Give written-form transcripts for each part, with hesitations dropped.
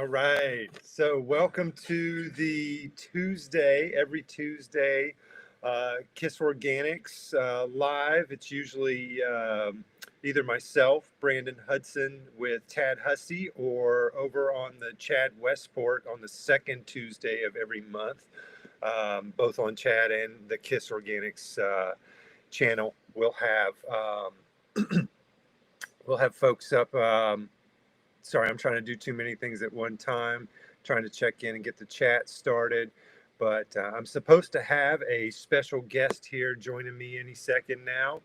All right. So welcome to the every Tuesday, KiS Organics live. It's usually either myself, Brandon Hudson, with Tad Hussey, or over on the Chad Westport on the second Tuesday of every month, both on Chad and the KiS Organics channel. We'll have folks up. Sorry, I'm trying to do too many things at one time, trying to check in and get the chat started. But I'm supposed to have a special guest here joining me any second now.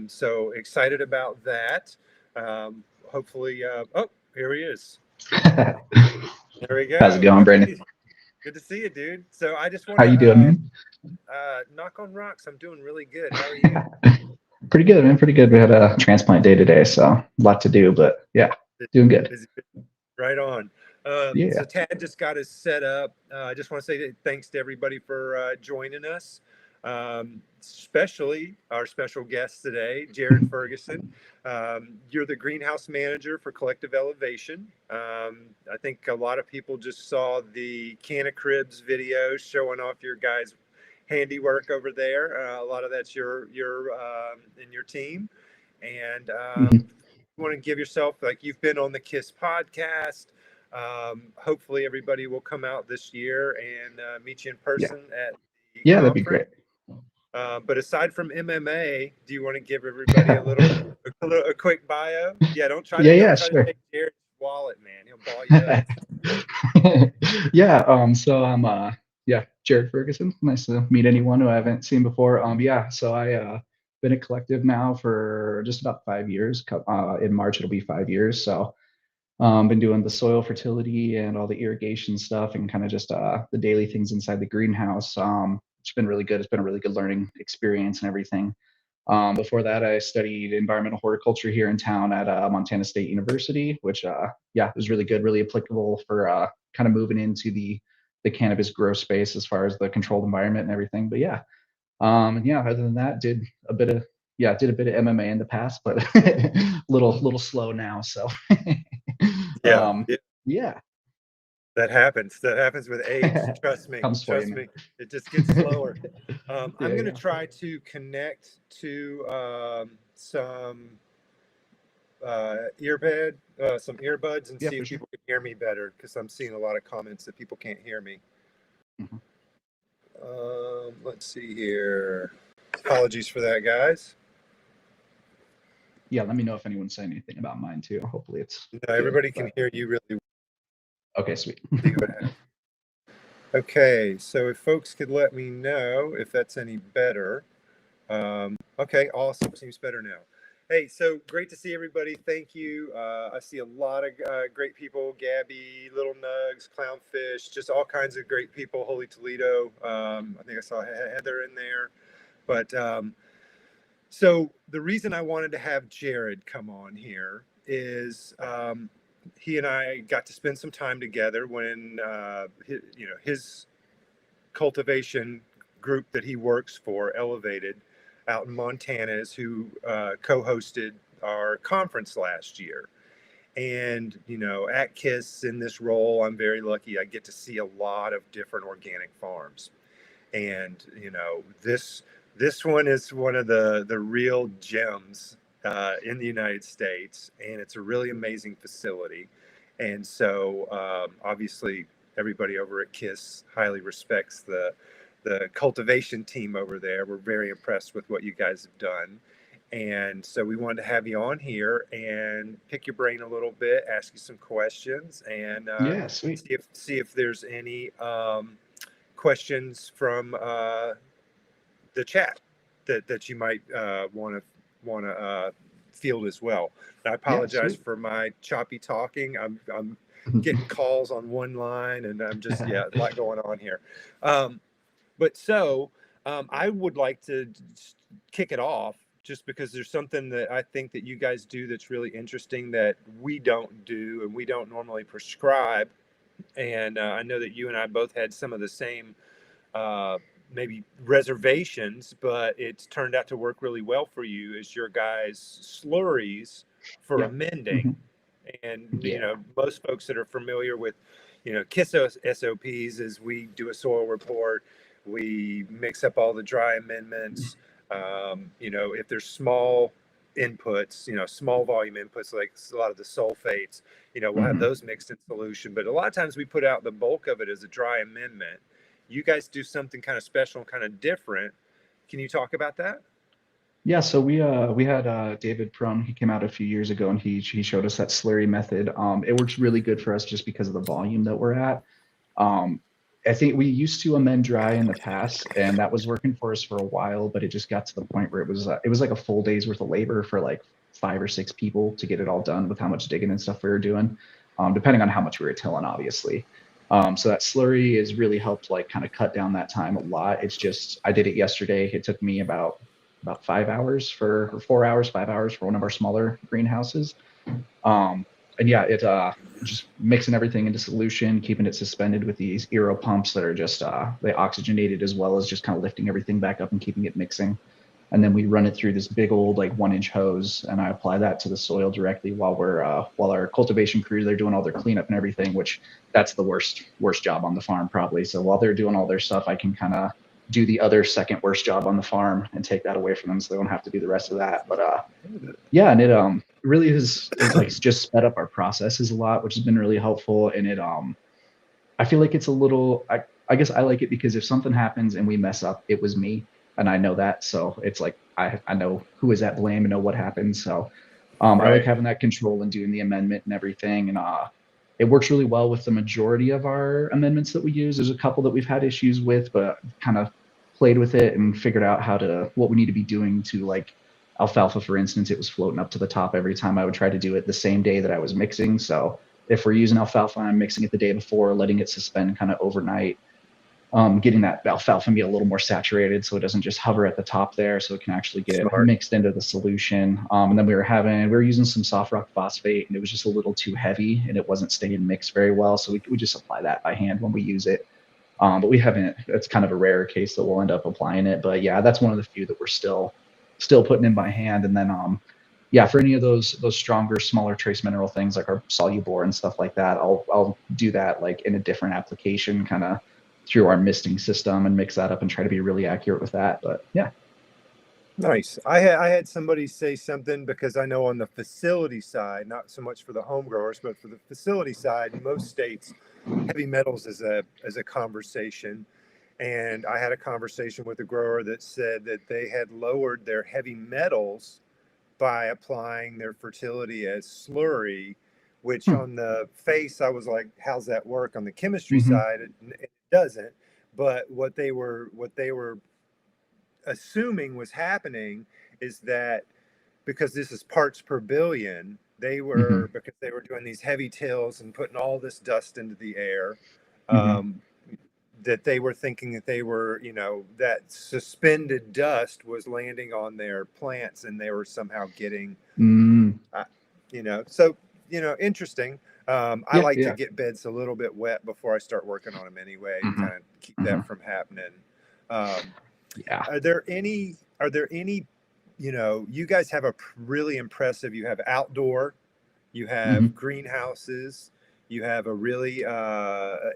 So excited about that. Hopefully, oh, here he is. There we go. How's it going, Brandon? Good to see you, dude. So I just want How you doing, man? Knock on rocks. I'm doing really good. How are you? Pretty good, man. Pretty good. We had a transplant day today, so a lot to do, but yeah, doing good. Right on. Yeah. So Tad just got us set up. I just want to say thanks to everybody for joining us, especially our special guest today, Jared Ferguson. You're the greenhouse manager for Collective Elevation. I think a lot of people just saw the Can of Cribs video showing off your guys' handiwork over there. A lot of that's your and your team, and you want to give yourself, like, you've been on the KiS podcast. Hopefully everybody will come out this year and meet you in person at the conference. That'd be great. But aside from MMA, do you want to give everybody a quick bio? Yeah, don't try to take Jared's wallet, man. He'll ball you up. Yeah. So I'm Jared Ferguson. Nice to meet anyone who I haven't seen before. So I been at Collective now for just about 5 years. In March it'll be 5 years. So been doing the soil fertility and all the irrigation stuff and kind of just the daily things inside the greenhouse. It's been really good. It's been a really good learning experience and everything. Before that, I studied environmental horticulture here in town at Montana State University, which was really good, really applicable for kind of moving into the cannabis grow space as far as the controlled environment and everything. But other than that, did a bit of MMA in the past, but little slow now. So yeah. That happens. That happens with age. Trust me. Trust me. It just gets slower. I'm going to try to connect to some earbuds and see if people can hear me better, because I'm seeing a lot of comments that people can't hear me. Let's see here. Apologies for that, guys. Yeah, let me know if anyone's saying anything about mine too. Hopefully it's no, everybody can hear you really well. Okay, sweet. Okay, so if folks could let me know if that's any better. Okay, awesome. Seems better now. Hey, so great to see everybody. Thank you. I see a lot of great people. Gabby, Little Nugs, Clownfish, just all kinds of great people. Holy Toledo. I think I saw Heather in there. But so the reason I wanted to have Jared come on here is he and I got to spend some time together when his cultivation group that he works for, Elevated, out in Montana, is who co-hosted our conference last year. And at KiS, in this role, I'm very lucky. I get to see a lot of different organic farms, and this one is one of the real gems in the United States, and it's a really amazing facility. And so obviously everybody over at KiS highly respects the cultivation team over there. We're very impressed with what you guys have done. And so we wanted to have you on here and pick your brain a little bit, ask you some questions, and see if there's any questions from the chat that you might want to field as well. I apologize for my choppy talking. I'm getting calls on one line, and I'm just a lot going on here. But so I would like to kick it off, just because there's something that I think that you guys do that's really interesting that we don't do and we don't normally prescribe. And I know that you and I both had some of the same maybe reservations, but it's turned out to work really well for you, is your guys' slurries for amending. And, Yeah. most folks that are familiar with, KiS SOPs is we do a soil report, we mix up all the dry amendments. If there's small inputs, small volume inputs, like a lot of the sulfates, we'll have Mhm. those mixed in solution. But a lot of times we put out the bulk of it as a dry amendment. You guys do something kind of special, kind of different. Can you talk about that? Yeah, so we had David Prone. He came out a few years ago and he showed us that slurry method. It works really good for us just because of the volume that we're at. Um, I think we used to amend dry in the past, and that was working for us for a while, but it just got to the point where it was like a full day's worth of labor for like 5 or 6 people to get it all done with how much digging and stuff we were doing, depending on how much we were tilling, obviously. So that slurry has really helped like kind of cut down that time a lot. It's just I did it yesterday. It took me about 5 hours or 4 hours, 5 hours for one of our smaller greenhouses. And yeah, it just mixing everything into solution, keeping it suspended with these aero pumps that are just they oxygenate it as well as just kind of lifting everything back up and keeping it mixing. And then we run it through this big old like 1 inch hose, and I apply that to the soil directly while our cultivation crews they're doing all their cleanup and everything, which that's the worst job on the farm probably. So while they're doing all their stuff, I can kind of do the other second worst job on the farm and take that away from them so they don't have to do the rest of that. But yeah, and it really is like just sped up our processes a lot, which has been really helpful. And it I feel like it's a little I guess I like it because if something happens and we mess up, it was me and I know that. So it's like I know who is at blame and know what happened. So I like Right. having that control and doing the amendment and everything. And it works really well with the majority of our amendments that we use. There's a couple that we've had issues with, but kind of played with it and figured out what we need to be doing to like alfalfa, for instance. It was floating up to the top every time I would try to do it the same day that I was mixing. So if we're using alfalfa, I'm mixing it the day before, letting it suspend kind of overnight, getting that alfalfa be a little more saturated so it doesn't just hover at the top there, so it can actually get Smart. mixed into the solution. And then we were using some soft rock phosphate, and it was just a little too heavy, and it wasn't staying mixed very well. So we just apply that by hand when we use it. But we haven't. It's kind of a rare case that we'll end up applying it. But yeah, that's one of the few that we're still putting in by hand. And then yeah, for any of those stronger, smaller trace mineral things like our solubor and stuff like that, I'll do that like in a different application, kind of through our misting system and mix that up and try to be really accurate with that. But yeah. Nice. I had somebody say something because I know on the facility side, not so much for the home growers, but for the facility side, in most states, heavy metals is a conversation. And I had a conversation with a grower that said that they had lowered their heavy metals by applying their fertility as slurry, which Hmm. on the face, I was like, how's that work? On the chemistry Mm-hmm. side, it doesn't. But what they were assuming was happening is that because this is parts per billion, Mm-hmm. because they were doing these heavy tills and putting all this dust into the air, Mm-hmm. um, that they were thinking that that suspended dust was landing on their plants and they were somehow getting, Mm. uh, so, interesting. I Yeah. like to Yeah. get beds a little bit wet before I start working on them anyway, Mm-hmm. kind of keep Mm-hmm. that from happening. Um, Yeah. are there any, you guys have really impressive, you have outdoor, you Mm-hmm. have greenhouses, you have a really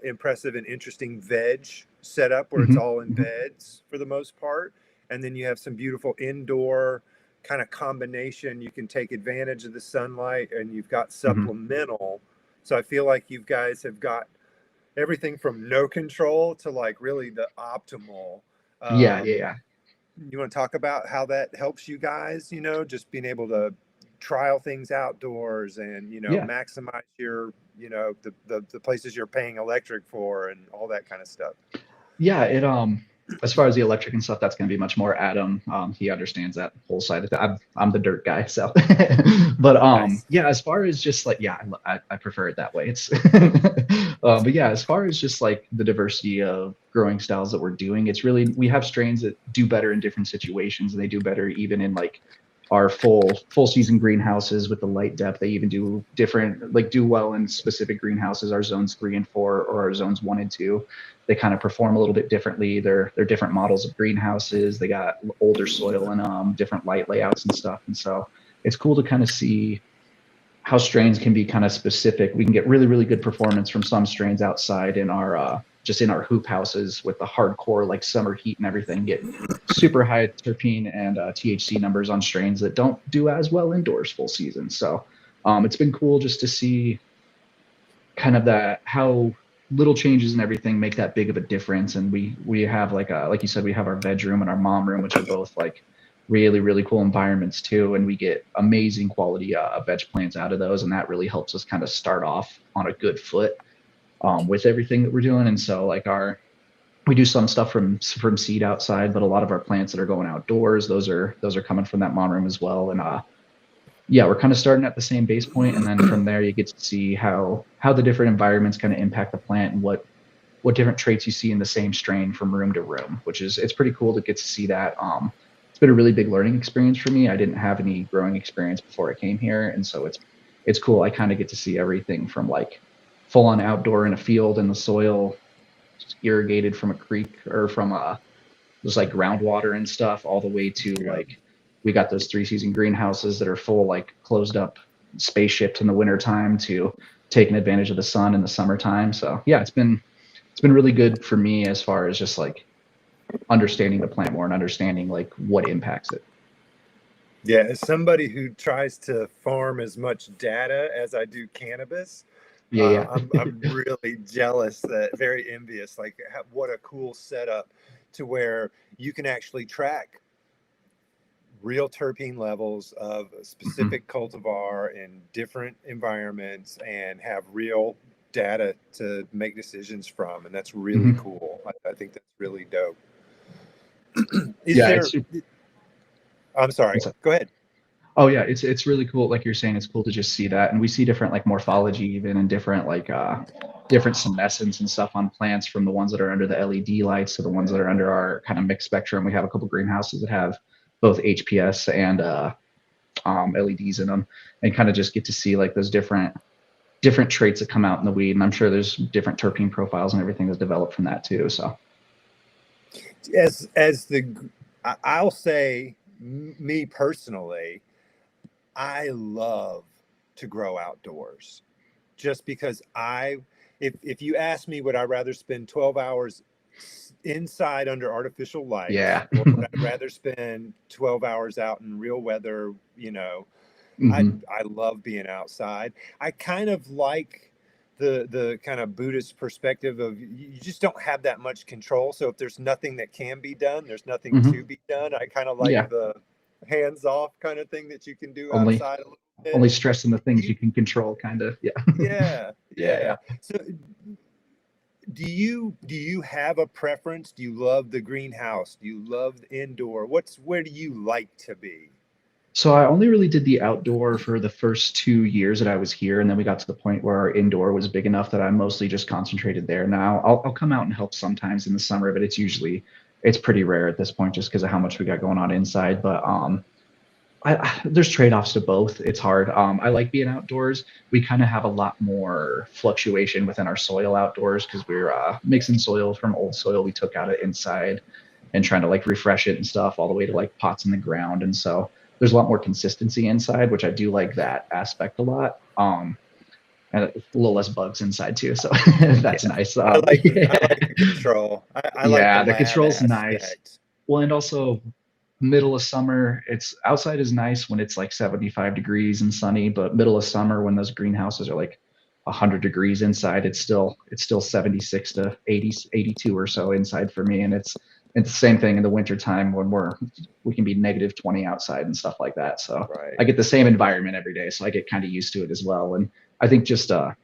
impressive and interesting veg setup where it's Mm-hmm. all in Mm-hmm. beds for the most part. And then you have some beautiful indoor kind of combination. You can take advantage of the sunlight and you've got Mm-hmm. supplemental. So I feel like you guys have got everything from no control to like really the optimal. Yeah. Yeah. Um, Yeah. you want to talk about how that helps you guys, just being able to trial things outdoors and, Yeah. maximize your, the places you're paying electric for and all that kind of stuff. Yeah, it as far as the electric and stuff, that's going to be much more Adam. He understands that whole side of it. I'm the dirt guy, so. But Nice. yeah, as far as just like yeah, I prefer it that way. It's but yeah, as far as just like the diversity of growing styles that we're doing, it's really we have strains that do better in different situations, and they do better even in like our full season greenhouses with the light depth. They even do different like do well in specific greenhouses, our zones 3 and 4 or our zones 1 and 2. They kind of perform a little bit differently. They're different models of greenhouses. They got older soil and different light layouts and stuff. And so it's cool to kind of see how strains can be kind of specific. We can get really, really good performance from some strains outside in our just in our hoop houses with the hardcore like summer heat and everything. Get super high terpene and THC numbers on strains that don't do as well indoors full season. So it's been cool just to see kind of that how little changes and everything make that big of a difference. And we have like you said, we have our veg room and our mom room, which are both like really, really cool environments too. And we get amazing quality veg plants out of those. And that really helps us kind of start off on a good foot with everything that we're doing. And so like we do some stuff from seed outside, but a lot of our plants that are going outdoors, those are coming from that mom room as well. And yeah, we're kind of starting at the same base point, and then from there you get to see how the different environments kind of impact the plant and what different traits you see in the same strain from room to room, which is it's pretty cool to get to see that. It's been a really big learning experience for me. I didn't have any growing experience before I came here, and so it's cool. I kind of get to see everything from like full on outdoor in a field in the soil, just irrigated from a creek or from just like groundwater and stuff, all the way to like we got those 3-season greenhouses that are full like closed up spaceships in the wintertime to taking advantage of the sun in the summertime. So yeah, it's been really good for me as far as just like understanding the plant more and understanding like what impacts it. Yeah, as somebody who tries to farm as much data as I do cannabis, Yeah. I'm really jealous, that very envious, like what a cool setup to where you can actually track real terpene levels of a specific cultivar in different environments and have real data to make decisions from. And that's really cool. I think that's really dope. I'm sorry, go ahead. Oh yeah, it's really cool. Like you're saying, it's cool to just see that, and we see different like morphology even and different like different senescence and stuff on plants, from the ones that are under the LED lights to the ones that are under our kind of mixed spectrum. We have a couple greenhouses that have both HPS and LEDs in them, and kind of just get to see like those different traits that come out in the weed. And I'm sure there's different terpene profiles and everything that's developed from that too. So I'll say, me personally, I love to grow outdoors, just because if you ask me, would I rather spend 12 hours inside under artificial lights, yeah. or would I rather spend 12 hours out in real weather? I love being outside. I kind of like the kind of Buddhist perspective of you just don't have that much control. So if there's nothing that can be done, there's nothing to be done. I kind of like the hands off kind of thing that you can do outside a little bit. Only stressing the things you can control, kind of. Yeah. So do you have a preference? Do you love the greenhouse? Do you love the indoor? Where do you like to be? So I only really did the outdoor for the first 2 years that I was here, and then we got to the point where our indoor was big enough that I mostly just concentrated there. Now I'll come out and help sometimes in the summer, but it's pretty rare at this point just because of how much we got going on inside. But there's trade-offs to both. It's hard. I like being outdoors. We kind of have a lot more fluctuation within our soil outdoors because we're mixing soil from old soil we took out of inside and trying to like refresh it and stuff all the way to like pots in the ground. And so there's a lot more consistency inside, which I do like that aspect a lot. And a little less bugs inside too, so that's nice. I like the control. I like the lab control's aspect. Nice. Well, and also middle of summer, it's outside is nice when it's like 75 degrees and sunny, but middle of summer when those greenhouses are like 100 degrees inside, it's still 76 to 80, 82 or so inside for me. And it's the same thing in the winter time when we can be negative 20 outside and stuff like that. So I get the same environment every day, so I get kind of used to it as well. And I think just I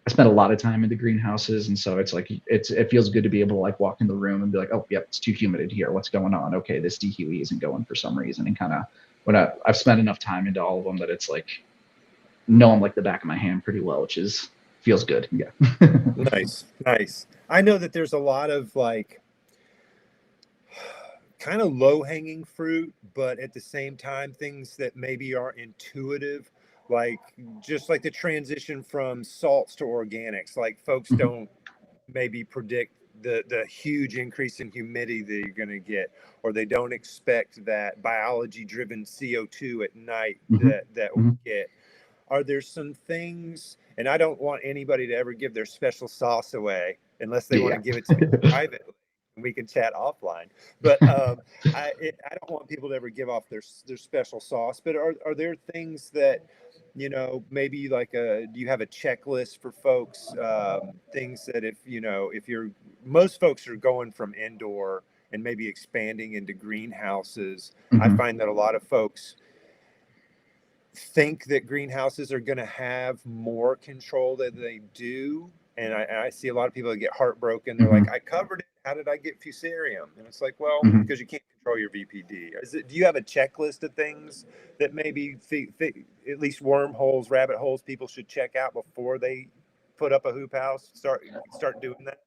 spent a lot of time in the greenhouses, and so it's like it feels good to be able to like walk in the room and be like, oh, yep, it's too humid in here. What's going on? Okay, this dehuey isn't going for some reason. And kind of when I've spent enough time into all of them that it's like know them like the back of my hand pretty well, which feels good. Yeah. Nice. I know that there's a lot of like kind of low-hanging fruit, but at the same time things that maybe are intuitive, like just like the transition from salts to organics. Like folks don't maybe predict the huge increase in humidity that you're going to get, or they don't expect that biology driven CO2 at night that we get. are there some things, and I don't want anybody to ever give their special sauce away unless they want to Yeah, give it to me privately, and we can chat offline. But I don't want people to ever give off their special sauce. But are there things that, maybe like do you have a checklist for folks? Things that if you're, most folks are going from indoor and maybe expanding into greenhouses. I hmm find that a lot of folks think that greenhouses are going to have more control than they do. And I see a lot of people that get heartbroken. They're like, hmm I covered it. How did I get fusarium? And it's like, well, hmm because you can't control your VPD. Do you have a checklist of things that maybe at least wormholes, rabbit holes people should check out before they put up a hoop house? Start doing that.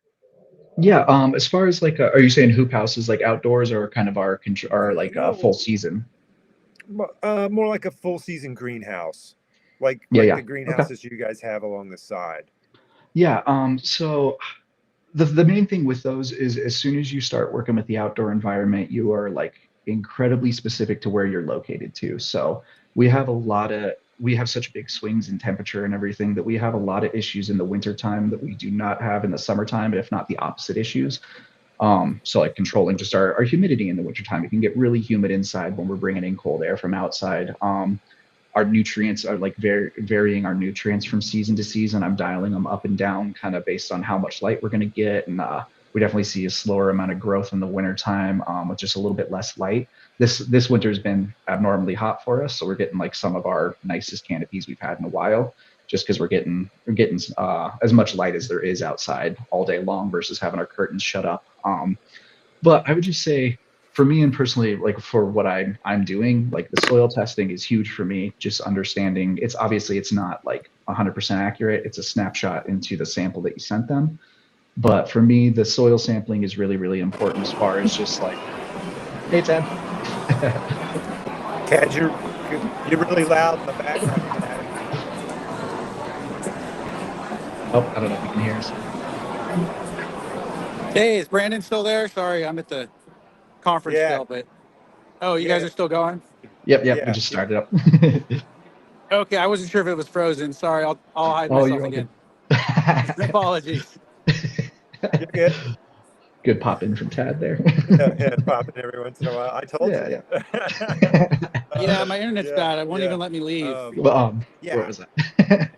Yeah. As far as like, are you saying hoop houses like outdoors or kind of our like full No, season? more like a full season greenhouse, like Yeah, the yeah. Okay. greenhouses you guys have along the side. Yeah. So the main thing with those is as soon as you start working with the outdoor environment, you are like incredibly specific to where you're located to. So we have such big swings in temperature and everything that we have a lot of issues in the wintertime that we do not have in the summertime, if not the opposite issues. So like controlling just our humidity in the wintertime. It can get really humid inside when we're bringing in cold air from outside. Our nutrients are like varying our nutrients from season to season. I'm dialing them up and down kind of based on how much light we're going to get. And we definitely see a slower amount of growth in the wintertime with just a little bit less light. This winter has been abnormally hot for us. So we're getting like some of our nicest canopies we've had in a while, just because we're getting as much light as there is outside all day long versus having our curtains shut up. But I would just say for me and personally, like for what I'm doing, like the soil testing is huge for me. Just understanding it's obviously it's not like 100% accurate. It's a snapshot into the sample that you sent them. But for me, the soil sampling is really, really important as far as just like, hey, Ted. Cad, you're really loud in the background, Cad. Oh, I don't know if you can hear us. Hey, is Brandon still there? Sorry, I'm at the conference Yeah, still, but you guys yeah, are still going? Yep. We yeah, just yeah. started up. Okay, I wasn't sure if it was frozen. Sorry, I'll hide Oh, myself you're all good. again. Apologies. You're good. Good pop in from Tad there. Yeah, yeah, popping every once in a while. I told Yeah, you. yeah. Yeah, my internet's Yeah, bad. It won't yeah, even let me leave. Well, what yeah. was that?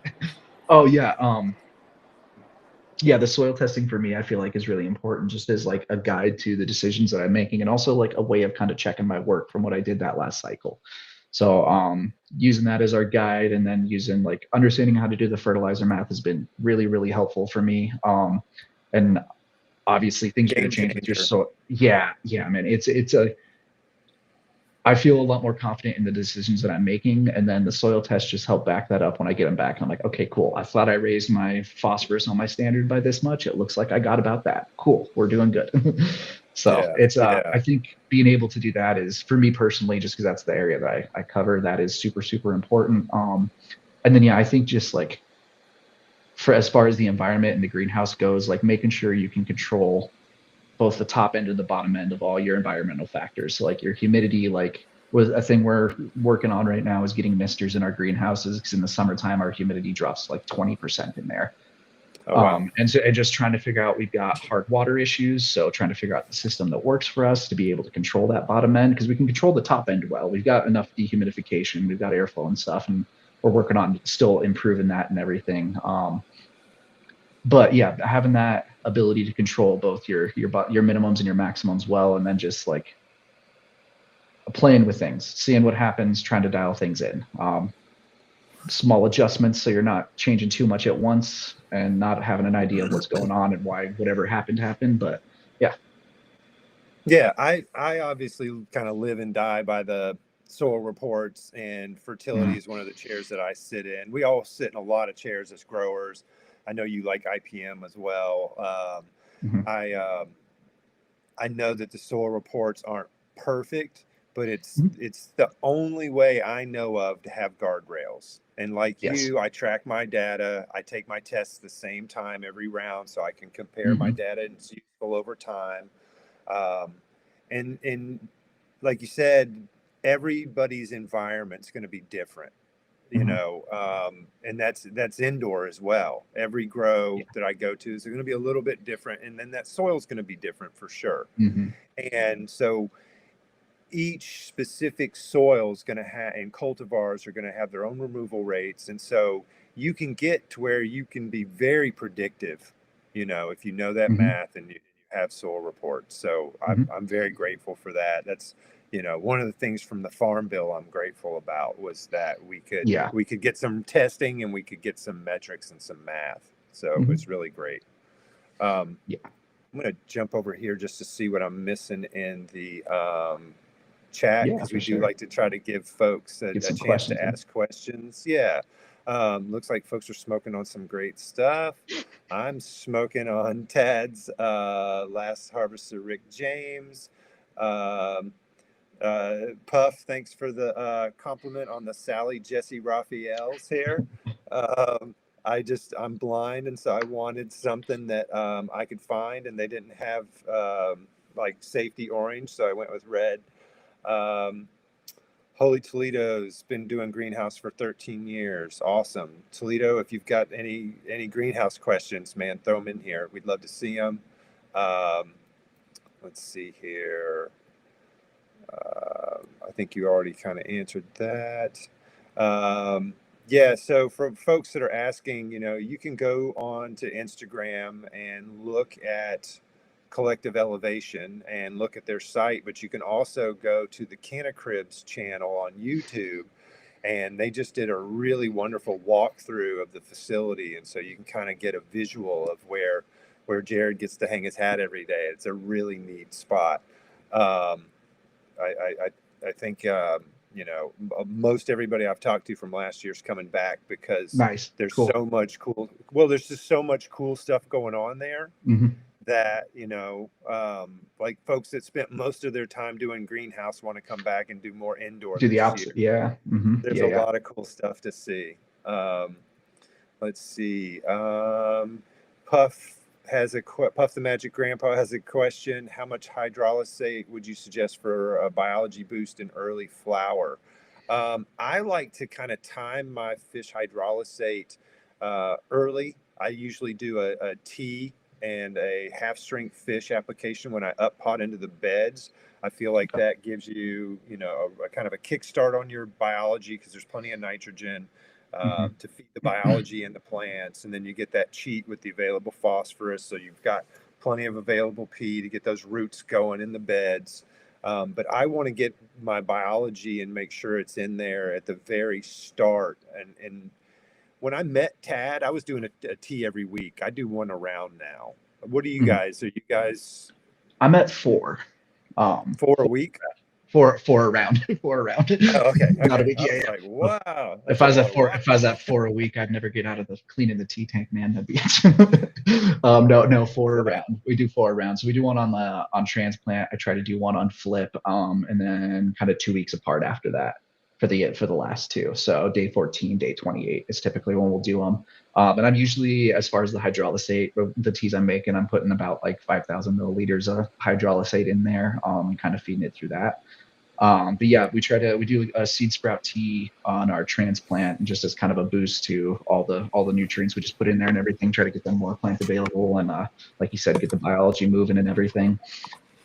Oh yeah. Yeah, the soil testing for me, I feel like is really important just as like a guide to the decisions that I'm making and also like a way of kind of checking my work from what I did that last cycle. So using that as our guide and then using like understanding how to do the fertilizer math has been really, really helpful for me. And obviously things are going Game to change with your changer. soil. Yeah, man. It's a I feel a lot more confident in the decisions that I'm making. And then the soil tests just help back that up when I get them back. And I'm like, okay, cool. I thought I raised my phosphorus on my standard by this much. It looks like I got about that. Cool. We're doing good. So Yeah, it's, yeah, I think being able to do that is for me personally, just because that's the area that I cover, that is super, super important. And then, yeah, I think just like for as far as the environment and the greenhouse goes, like making sure you can control both the top end and the bottom end of all your environmental factors. So like your humidity, like was a thing we're working on right now is getting misters in our greenhouses because in the summertime our humidity drops like 20% in there. oh wow. And just trying to figure out we've got hard water issues. So trying to figure out the system that works for us to be able to control that bottom end because we can control the top end well. We've got enough dehumidification, we've got airflow and stuff, and we're working on still improving that and everything. But yeah, having that ability to control both your minimums and your maximums well, and then just like playing with things, seeing what happens, trying to dial things in. Small adjustments so you're not changing too much at once and not having an idea of what's going on and why whatever happened. But yeah. Yeah, I obviously kind of live and die by the soil reports, and fertility Mhm. is one of the chairs that I sit in. We all sit in a lot of chairs as growers. I know you like IPM as well. Mhm. I I know that the soil reports aren't perfect, but Mhm. it's the only way I know of to have guardrails. And like Yes. you, I track my data. I take my tests the same time every round so I can compare my Mhm. data and it's useful over time. Um, and like you said, everybody's environment's going to be different. you know, and that's indoor as well. Every grow that I go to is going to be a little bit different, and then that soil is going to be different for sure. And so each specific soil is going to have, and cultivars are going to have their own removal rates, and so you can get to where you can be very predictive, you know, if you know that math and you have soil reports. So I'm very grateful for that. That's, you know, one of the things from the Farm Bill I'm grateful about was that we could get some testing and we could get some metrics and some math. So it's really great. I'm going to jump over here just to see what I'm missing in the chat, because we do like to try to give folks a chance to ask questions. Looks like folks are smoking on some great stuff. I'm smoking on Tad's last harvester, Rick James. Puff, thanks for the compliment on the Sally Jesse Raphael's hair. I'm blind, and so I wanted something that I could find, and they didn't have like safety orange, so I went with red. Holy Toledo's been doing greenhouse for 13 years. Awesome. Toledo, if you've got any greenhouse questions, man, throw them in here. We'd love to see them. Let's see here. I think you already kind of answered that. So for folks that are asking, you know, you can go on to Instagram and look at Collective Elevation and look at their site, but you can also go to the Cannacribs channel on YouTube, and they just did a really wonderful walkthrough of the facility, and so you can kind of get a visual of where Jared gets to hang his hat every day. It's a really neat spot. I think you know, most everybody I've talked to from last year's coming back because there's so much there's just so much cool stuff going on there. That, you know, like folks that spent most of their time doing greenhouse want to come back and do more indoor. Do the opposite. There's a lot of cool stuff to see. Let's see. Puff the Magic Grandpa has a question. How much hydrolysate would you suggest for a biology boost in early flower? I like to kind of time my fish hydrolysate early. I usually do a tea and a half strength fish application when I up pot into the beds. I feel like that gives you, you know, a kind of a kickstart on your biology, because there's plenty of nitrogen to feed the biology in the plants. And then you get that cheat with the available phosphorus. So you've got plenty of available P to get those roots going in the beds. But I want to get my biology and make sure it's in there at the very start. And when I met Tad, I was doing a tea every week. I do one around now. What are you guys? Are you guys? I'm at 4. 4 a week? 4 around. 4 around. Oh, okay. Not a week. Like, wow. If I was at 4 a week, I'd never get out of the cleaning the tea tank, man. That'd be it. No, 4 around. We do 4 around. So we do one on transplant. I try to do one on flip, and then kind of 2 weeks apart after that for the last 2. So day 14, day 28 is typically when we'll do them. And I'm usually, as far as the hydrolysate, the teas I'm making, I'm putting about like 5,000 milliliters of hydrolysate in there, and kind of feeding it through that. But yeah, we do a seed sprout tea on our transplant, just as kind of a boost to all the nutrients we just put in there and everything, try to get them more plant available, and like you said, get the biology moving and everything.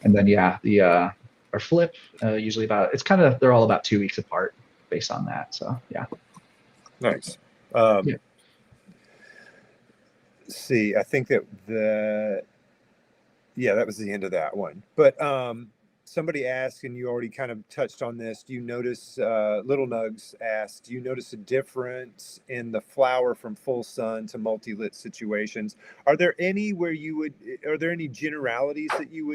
And then our flip, usually they're all about 2 weeks apart based on that. So yeah. Nice. See, I think that that was the end of that one. But somebody asked, and you already kind of touched on this, do you notice, Little Nugs asked, do you notice a difference in the flower from full sun to multi-lit situations? Are there any generalities that you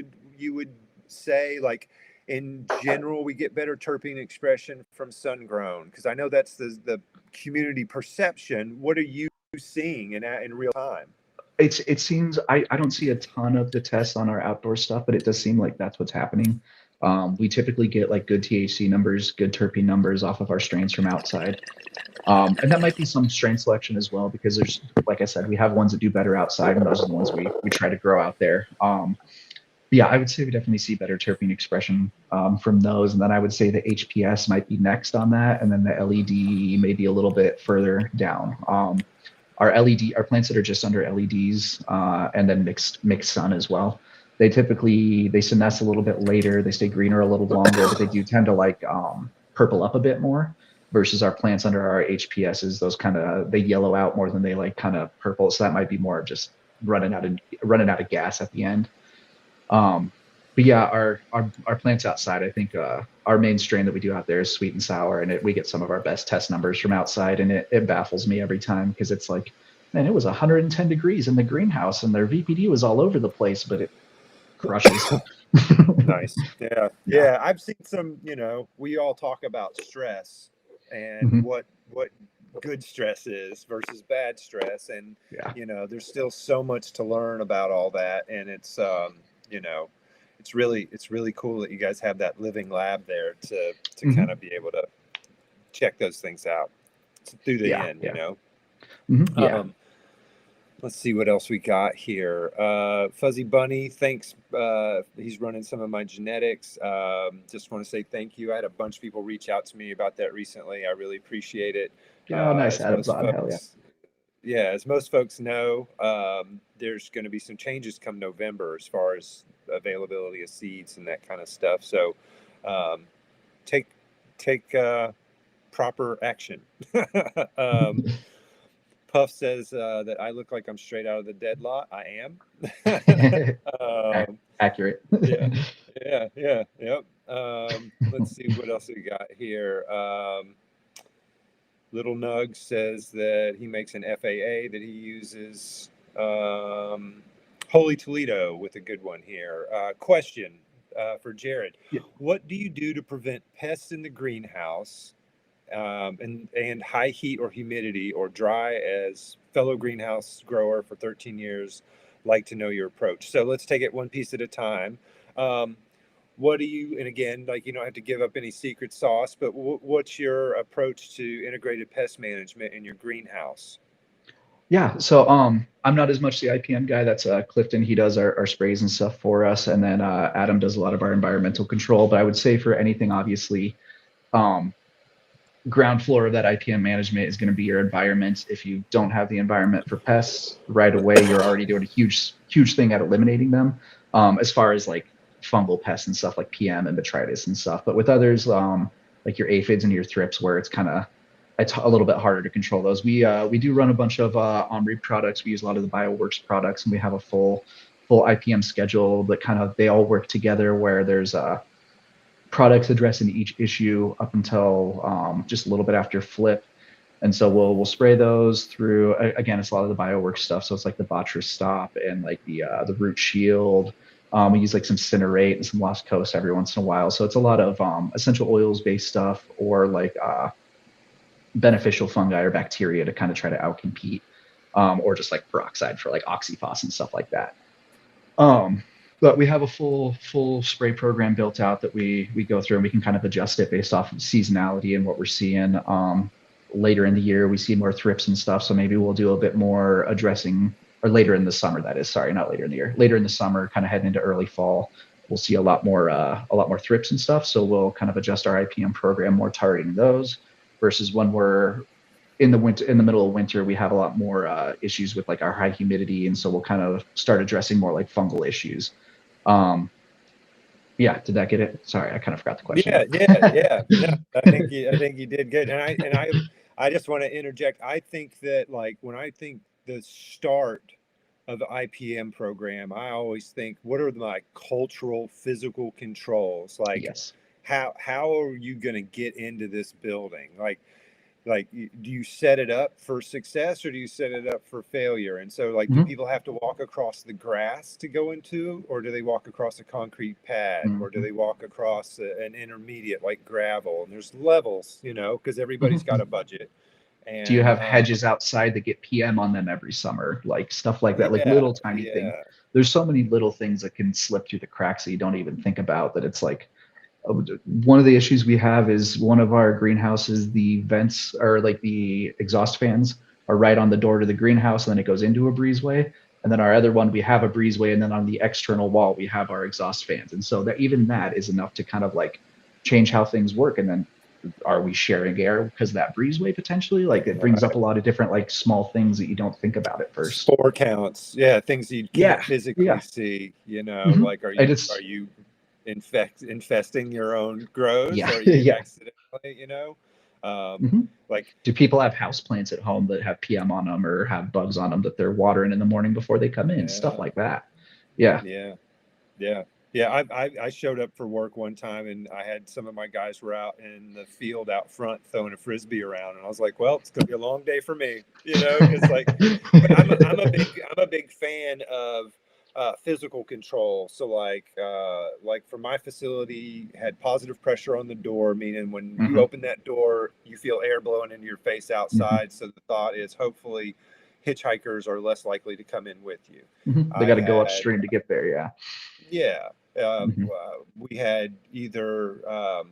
would say, like, in general, we get better terpene expression from sun grown? Because I know that's the community perception. What are you seeing in real time? It seems, I don't see a ton of the tests on our outdoor stuff, but it does seem like that's what's happening. We typically get like good THC numbers, good terpene numbers off of our strains from outside. And that might be some strain selection as well, because there's, like I said, we have ones that do better outside, and those are the ones we try to grow out there. Yeah, I would say we definitely see better terpene expression from those. And then I would say the HPS might be next on that. And then the LED may be a little bit further down. Our plants that are just under LEDs, and then mixed sun as well. They senesce a little bit later. They stay greener a little longer, but they do tend to like purple up a bit more versus our plants under our HPSs. Those they yellow out more than they like kind of purple. So that might be more of just running out of gas at the end. But yeah, our plants outside, I think our main strain that we do out there is sweet and sour, and we get some of our best test numbers from outside, and it baffles me every time because it's like, man, it was 110 degrees in the greenhouse and their VPD was all over the place, but it crushes. Nice. Yeah. I've seen some, we all talk about stress and what good stress is versus bad stress. And, there's still so much to learn about all that. And it's, it's really cool that you guys have that living lab there to kind of be able to check those things out through the end, Let's see what else we got here. Fuzzy Bunny, thanks. He's running some of my genetics. Just want to say thank you. I had a bunch of people reach out to me about that recently. I really appreciate it. Nice. Adam's on. Hell yeah. Yeah, as most folks know, there's going to be some changes come November as far as availability of seeds and that kind of stuff. So take proper action. Puff says that I look like I'm straight out of the dead lot. I am. Accurate. Yep. Let's see what else we got here. Little Nug says that he makes an FAA that he uses. Holy Toledo with a good one here. Question for Jared. Yeah. What do you do to prevent pests in the greenhouse and high heat or humidity or dry, as fellow greenhouse grower for 13 years, like to know your approach? So let's take it one piece at a time. What do you, and again, like, you don't have to give up any secret sauce, but what's your approach to integrated pest management in your greenhouse? Yeah, so I'm not as much the IPM guy. That's Clifton. He does our sprays and stuff for us, and then Adam does a lot of our environmental control. But I would say for anything, obviously, ground floor of that IPM management is going to be your environment. If you don't have the environment for pests right away, you're already doing a huge thing at eliminating them. As far as like fungal pests and stuff like PM and botrytis and stuff. But with others, like your aphids and your thrips, where it's a little bit harder to control those. We do run a bunch of Omri products. We use a lot of the BioWorks products, and we have a full IPM schedule that they all work together, where there's products addressing each issue up until just a little bit after flip. And so we'll spray those through. Again, it's a lot of the BioWorks stuff. So it's like the Botrytis Stop and like the Root Shield. We use like some Cinerate and some Lost Coast every once in a while. So it's a lot of essential oils based stuff, or like beneficial fungi or bacteria to kind of try to outcompete, or just like peroxide for like oxyphos and stuff like that. But we have a full spray program built out that we go through, and we can kind of adjust it based off of seasonality and what we're seeing. Later in the year, we see more thrips and stuff, so maybe we'll do a bit more addressing, or later in the summer, that is, sorry, not later in the year. Later in the summer, kind of heading into early fall, we'll see a lot more thrips and stuff. So we'll kind of adjust our IPM program more targeting those, versus when we're in the middle of winter, we have a lot more issues with like our high humidity, and so we'll kind of start addressing more like fungal issues. Yeah, did that get it? Sorry, I kind of forgot the question. Yeah. I think you did good. And I just want to interject. I think that, like, when I think the start of the IPM program, I always think, what are my cultural physical controls? Like, yes. How are you going to get into this building? Like, do you set it up for success, or do you set it up for failure? And so, like, do people have to walk across the grass to go into, or do they walk across a concrete pad, or do they walk across an intermediate like gravel? And there's levels, because everybody's got a budget. And do you have hedges outside that get PM on them every summer, like stuff like that, like little tiny things? There's so many little things that can slip through the cracks that you don't even think about, that it's like, one of the issues we have is one of our greenhouses, the vents, or like the exhaust fans, are right on the door to the greenhouse, and then it goes into a breezeway. And And then our other one, we have a breezeway, and then on the external wall, we have our exhaust fans. And so that even that is enough to kind of like change how things work. And then are we sharing air because of that breezeway potentially? Like it brings up a lot of different like small things that you don't think about at first. Spore counts, yeah, things you can't physically see. You know, like are you infesting your own grows? Yeah, Or are you yeah. accidentally, you know? Like, do people have houseplants at home that have PM on them or have bugs on them that they're watering in the morning before they come in? Stuff like that. Yeah. I showed up for work one time, and I had some of my guys were out in the field out front throwing a frisbee around, and I was like, well, it's gonna be a long day for me, you know, because like, but I'm a big fan of physical control. So like for my facility had positive pressure on the door, meaning when you open that door, you feel air blowing into your face outside. So the thought is hopefully hitchhikers are less likely to come in with you. They got to go upstream to get there. We had either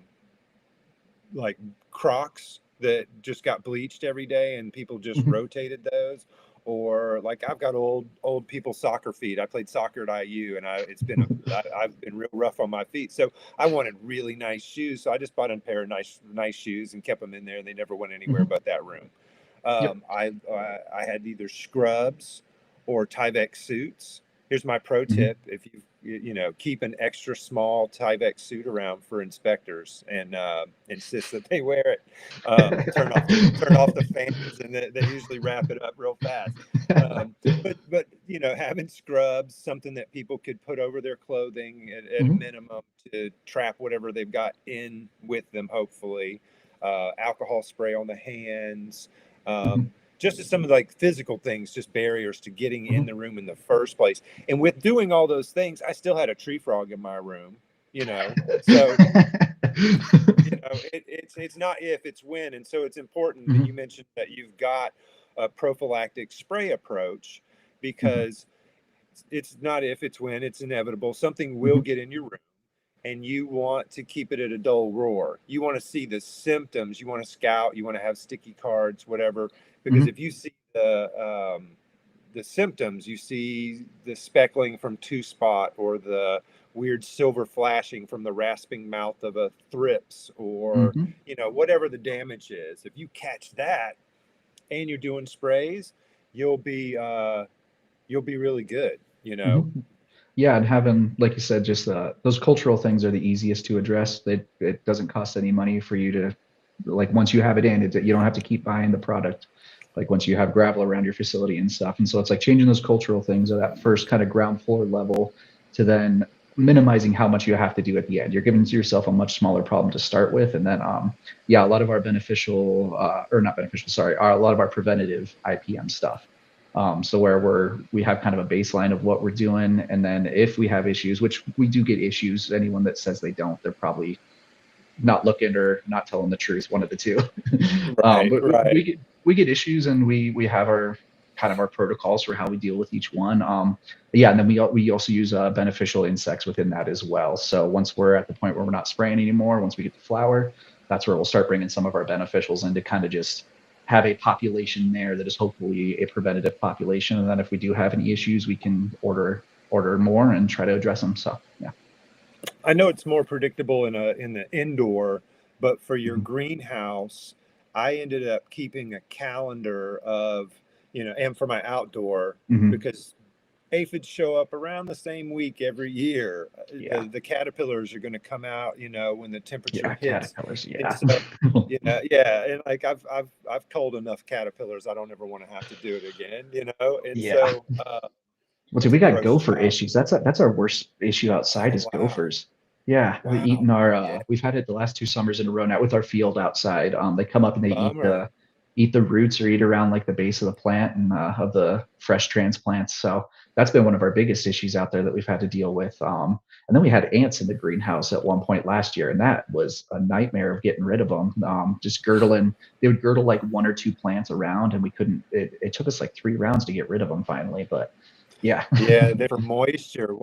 like Crocs that just got bleached every day and people just rotated those, or like I've got old people soccer feet. I played soccer at IU, and I've been real rough on my feet, so I wanted really nice shoes. So I just bought a pair of nice shoes and kept them in there, and they never went anywhere but that room. I had either scrubs or Tyvek suits. Here's my pro tip: if you know, keep an extra small Tyvek suit around for inspectors, and insist that they wear it. Turn off the fans, and they usually wrap it up real fast. But you know, having scrubs, something that people could put over their clothing at a minimum to trap whatever they've got in with them. Hopefully, alcohol spray on the hands. Just as some of like physical things, just barriers to getting in the room in the first place. And with doing all those things, I still had a tree frog in my room, you know. So you know, it's not if, it's when. And so it's important that you mentioned that you've got a prophylactic spray approach, because it's not if, it's when. It's inevitable. Something will get in your room, and you want to keep it at a dull roar. You want to see the symptoms. You want to scout. You want to have sticky cards, whatever. Because if you see the symptoms, you see the speckling from two spot, or the weird silver flashing from the rasping mouth of a thrips, or you know, whatever the damage is. If you catch that and you're doing sprays, you'll be really good. You know. Yeah, and having, like you said, just those cultural things are the easiest to address. It doesn't cost any money for you to, like, once you have it in, you don't have to keep buying the product. Like once you have gravel around your facility and stuff. And so it's like changing those cultural things at that first kind of ground floor level, to then minimizing how much you have to do at the end. You're giving yourself a much smaller problem to start with. And then, a lot of our beneficial, or not beneficial, sorry, a lot of our preventative IPM stuff. So where we have kind of a baseline of what we're doing. And then if we have issues, which we do get issues, anyone that says they don't, they're probably not looking or not telling the truth, one of the two. But we get issues, and we have our kind of our protocols for how we deal with each one. And then we also use beneficial insects within that as well. So once we're at the point where we're not spraying anymore, once we get the flower, that's where we'll start bringing some of our beneficials in to kind of just have a population there that is hopefully a preventative population. And then if we do have any issues, we can order more and try to address them. So yeah. I know it's more predictable in the indoor, but for your greenhouse, I ended up keeping a calendar of, you know, and for my outdoor, because aphids show up around the same week every year. The caterpillars are going to come out, you know, when the temperature hits. Caterpillars, And so, and like I've culled enough caterpillars. I don't ever want to have to do it again, you know. And so well, see, we got gopher issues. That's our worst issue outside is gophers. Yeah, they're eating our. We've had it the last 2 summers in a row now with our field outside. They come up and they eat the roots or eat around like the base of the plant and of the fresh transplants. So that's been one of our biggest issues out there that we've had to deal with. And then we had ants in the greenhouse at one point last year, and that was a nightmare of getting rid of them. Just girdling, they would girdle like 1 or 2 plants around, and we couldn't. It took us like 3 rounds to get rid of them finally, but. Yeah. They're for moisture.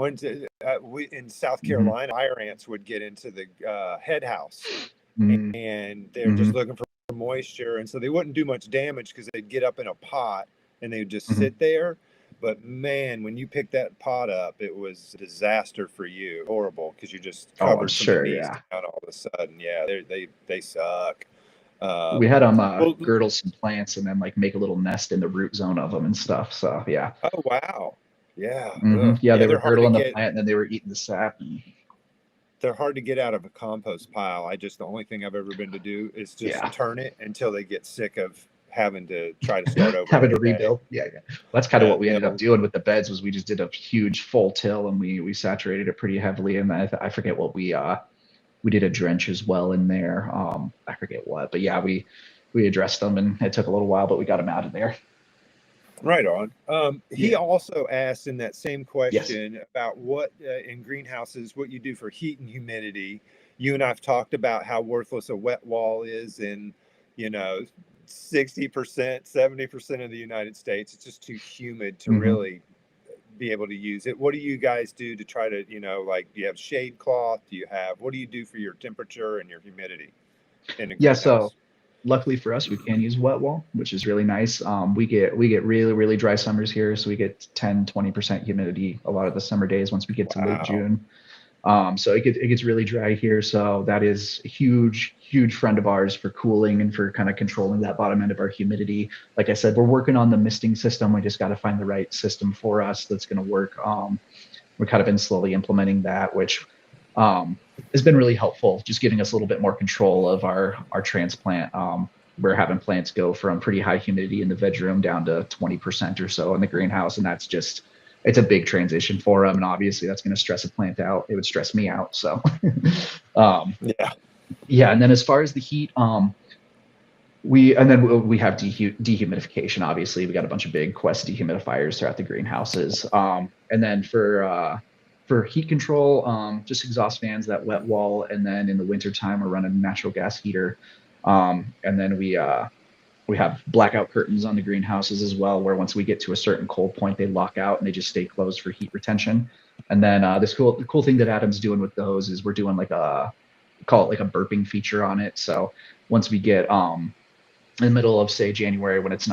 We in South Carolina, fire ants would get into the head house, and they're just looking for moisture, and so they wouldn't do much damage because they'd get up in a pot and they would just sit there. But man, when you picked that pot up, it was a disaster for you. Horrible, because you just Oh, I'm covered some of sure. these Yeah. down all of a sudden. Yeah, they suck. We had them Well, girdle some plants and then like make a little nest in the root zone of them and stuff. So yeah. oh wow, yeah, Yeah, yeah. they were girdling the plant and then they were eating the sap. They're hard to get out of a compost pile. The only thing I've ever been to do is just Yeah. turn it until they get sick of having to try to start over Having to every day. rebuild. Yeah. That's kind of what we ended they'll- up doing with the beds was we just did a huge full till and we saturated it pretty heavily. And I forget what we did a drench as well in there. I forget what, but yeah, we addressed them and it took a little while, but we got them out of there. Right on. He Yeah. also asked in that same Yes. question about what in greenhouses, what you do for heat and humidity. You and I've talked about how worthless a wet wall is in, 60%, 70% of the United States. It's just too humid to really be able to use it. What do you guys do to try to, do you have shade cloth? What do you do for your temperature and your humidity in a greenhouse? So luckily for us, we can use wet wall, which is really nice. We get really, really dry summers here. So we get 10-20% humidity a lot of the summer days once we get to late June. So it gets really dry here. So that is a huge friend of ours for cooling and for kind of controlling that bottom end of our humidity. Like I said, we're working on the misting system. We just got to find the right system for us that's going to work. We've kind of been slowly implementing that, which has been really helpful, just giving us a little bit more control of our transplant. We're having plants go from pretty high humidity in the veg room down to 20% or so in the greenhouse. And that's it's a big transition for them. And obviously that's going to stress a plant out. It would stress me out. So, yeah. And then as far as the heat, we have dehumidification. Obviously we got a bunch of big Quest dehumidifiers throughout the greenhouses. And then for heat control, just exhaust fans, that wet wall. And then in the wintertime, we're running a natural gas heater. And then we have blackout curtains on the greenhouses as well, where once we get to a certain cold point, they lock out and they just stay closed for heat retention. And then the cool thing that Adam's doing with those is we're doing call it like a burping feature on it. So once we get in the middle of say January when it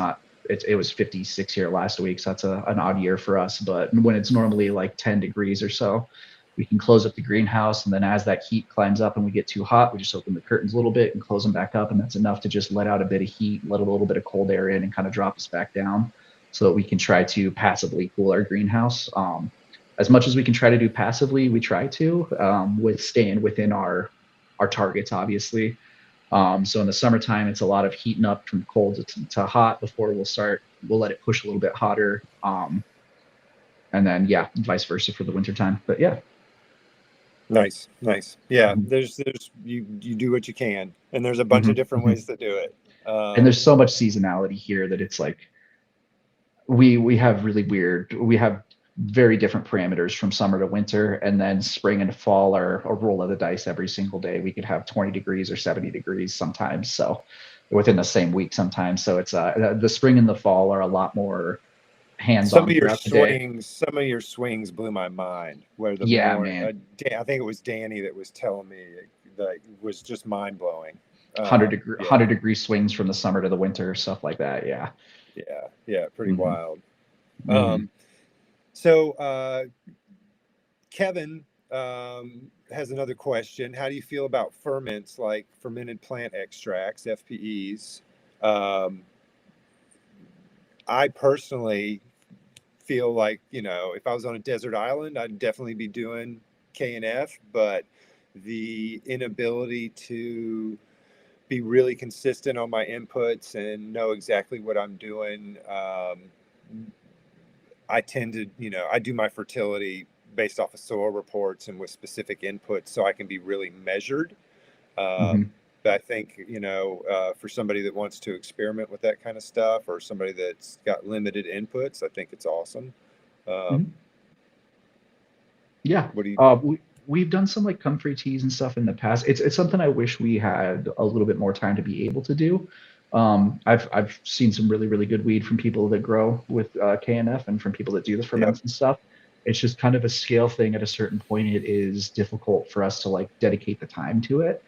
was 56 here last week, so that's an odd year for us. But when it's normally like 10 degrees or so, we can close up the greenhouse, and then as that heat climbs up and we get too hot, we just open the curtains a little bit and close them back up, and that's enough to just let out a bit of heat, let a little bit of cold air in, and kind of drop us back down, so that we can try to passively cool our greenhouse. As much as we can try to do passively, we try to with staying within our targets, obviously. So in the summertime, it's a lot of heating up from cold to hot before we'll let it push a little bit hotter. And then, vice versa for the wintertime. But yeah. Nice. Yeah. There's you do what you can, and there's a bunch of different ways to do it. And there's so much seasonality here that it's like, we have very different parameters from summer to winter, and then spring and fall are a roll of the dice every single day. We could have 20 degrees or 70 degrees sometimes, so within the same week sometimes. So it's the spring and the fall are a lot more hands-on. Some of your swings blew my mind. Where I think it was Danny that was telling me that it was just mind blowing. 100 degree swings from the summer to the winter, stuff like that. Yeah, pretty wild. So Kevin has another question. How do you feel about ferments like fermented plant extracts, FPEs? I personally feel like, if I was on a desert island, I'd definitely be doing K&F, but the inability to be really consistent on my inputs and know exactly what I'm doing, I tend to, I do my fertility based off of soil reports and with specific inputs, so I can be really measured. But I think, for somebody that wants to experiment with that kind of stuff, or somebody that's got limited inputs, I think it's awesome. We've done some like comfrey teas and stuff in the past. It's something I wish we had a little bit more time to be able to do. I've seen some really, really good weed from people that grow with KNF and from people that do the ferments and stuff. It's just kind of a scale thing. At a certain point, it is difficult for us to like dedicate the time to it.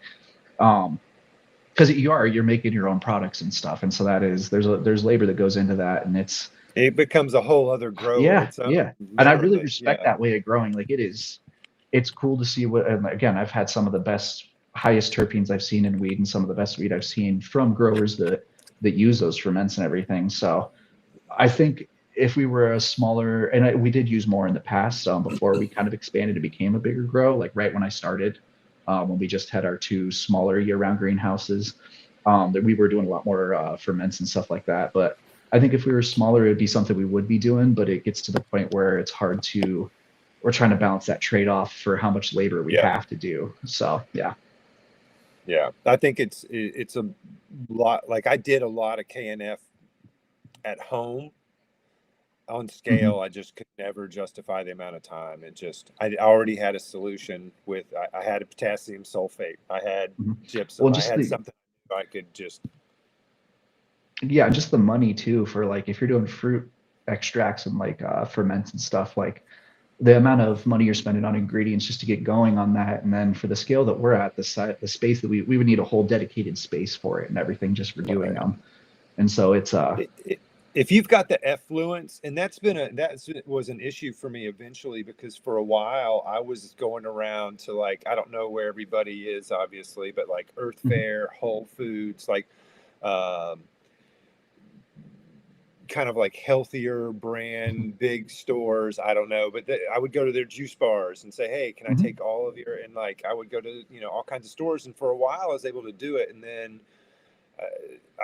Because you're making your own products and stuff, and so there's labor that goes into that, and it's It becomes a whole other grow of Yeah, its own, yeah. And I really literally. respect Yeah. that way of growing. Like it's cool to see what, and again, I've had some of the best, highest terpenes I've seen in weed and some of the best weed I've seen from growers that use those ferments and everything. So I think if we were a smaller, and we did use more in the past, before we kind of expanded and became a bigger grow, like right when I started, when we just had our two smaller year-round greenhouses, that we were doing a lot more ferments and stuff like that. But I think if we were smaller, it would be something we would be doing, but it gets to the point where it's hard to, we're trying to balance that trade-off for how much labor we Yeah. have to do. So yeah. Yeah. I think it's a lot. Like I did a lot of KNF at home. On scale, I just could never justify the amount of time. I already had a solution with, I had a potassium sulfate, I had gypsum, Well, I just had the, something I could just, yeah, just the money too, for like if you're doing fruit extracts and like ferments and stuff, like the amount of money you're spending on ingredients just to get going on that. And then for the scale that we're at, the space that we would need a whole dedicated space for it and everything just for doing right. them. And so it's If you've got the effluence, and that was an issue for me eventually, because for a while I was going around to, like, I don't know where everybody is obviously, but like Earth Fare, Whole Foods, like, um, kind of like healthier brand big stores, I don't know, but I would go to their juice bars and say, hey, can I take all of your, and like I would go to, all kinds of stores, and for a while I was able to do it, and then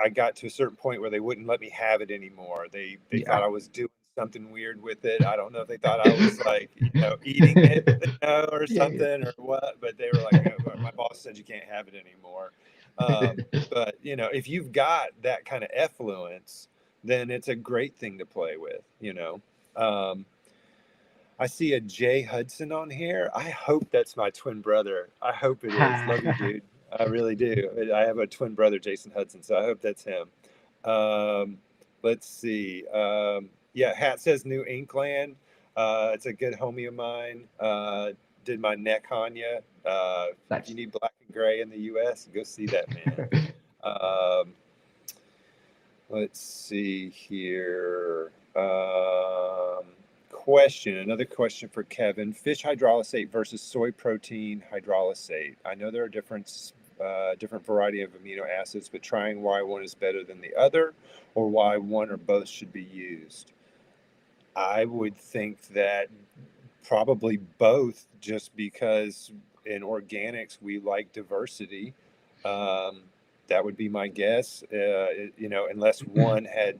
I got to a certain point where they wouldn't let me have it anymore. They thought yeah. I was doing something weird with it. I don't know if they thought I was like, eating it, or Yeah, something or what, but they were like, my boss said you can't have it anymore. But if you've got that kind of effluence, then it's a great thing to play with. I see a Jay Hudson on here. I hope that's my twin brother. I hope it is. Love you, yeah. dude. I really do. I have a twin brother, Jason Hudson, so I hope that's him. Um, let's see. Yeah, Hat says New Inkland. It's a good homie of mine. Did my neck Hanya. If you Nice. need black and gray in the U.S., go see that man. Um, let's see here. Another question for Kevin. Fish hydrolysate versus soy protein hydrolysate. I know there are different variety of amino acids, but trying why one is better than the other, or why one or both should be used. I would think that probably both, just because in organics we like diversity. That would be my guess. Unless one had,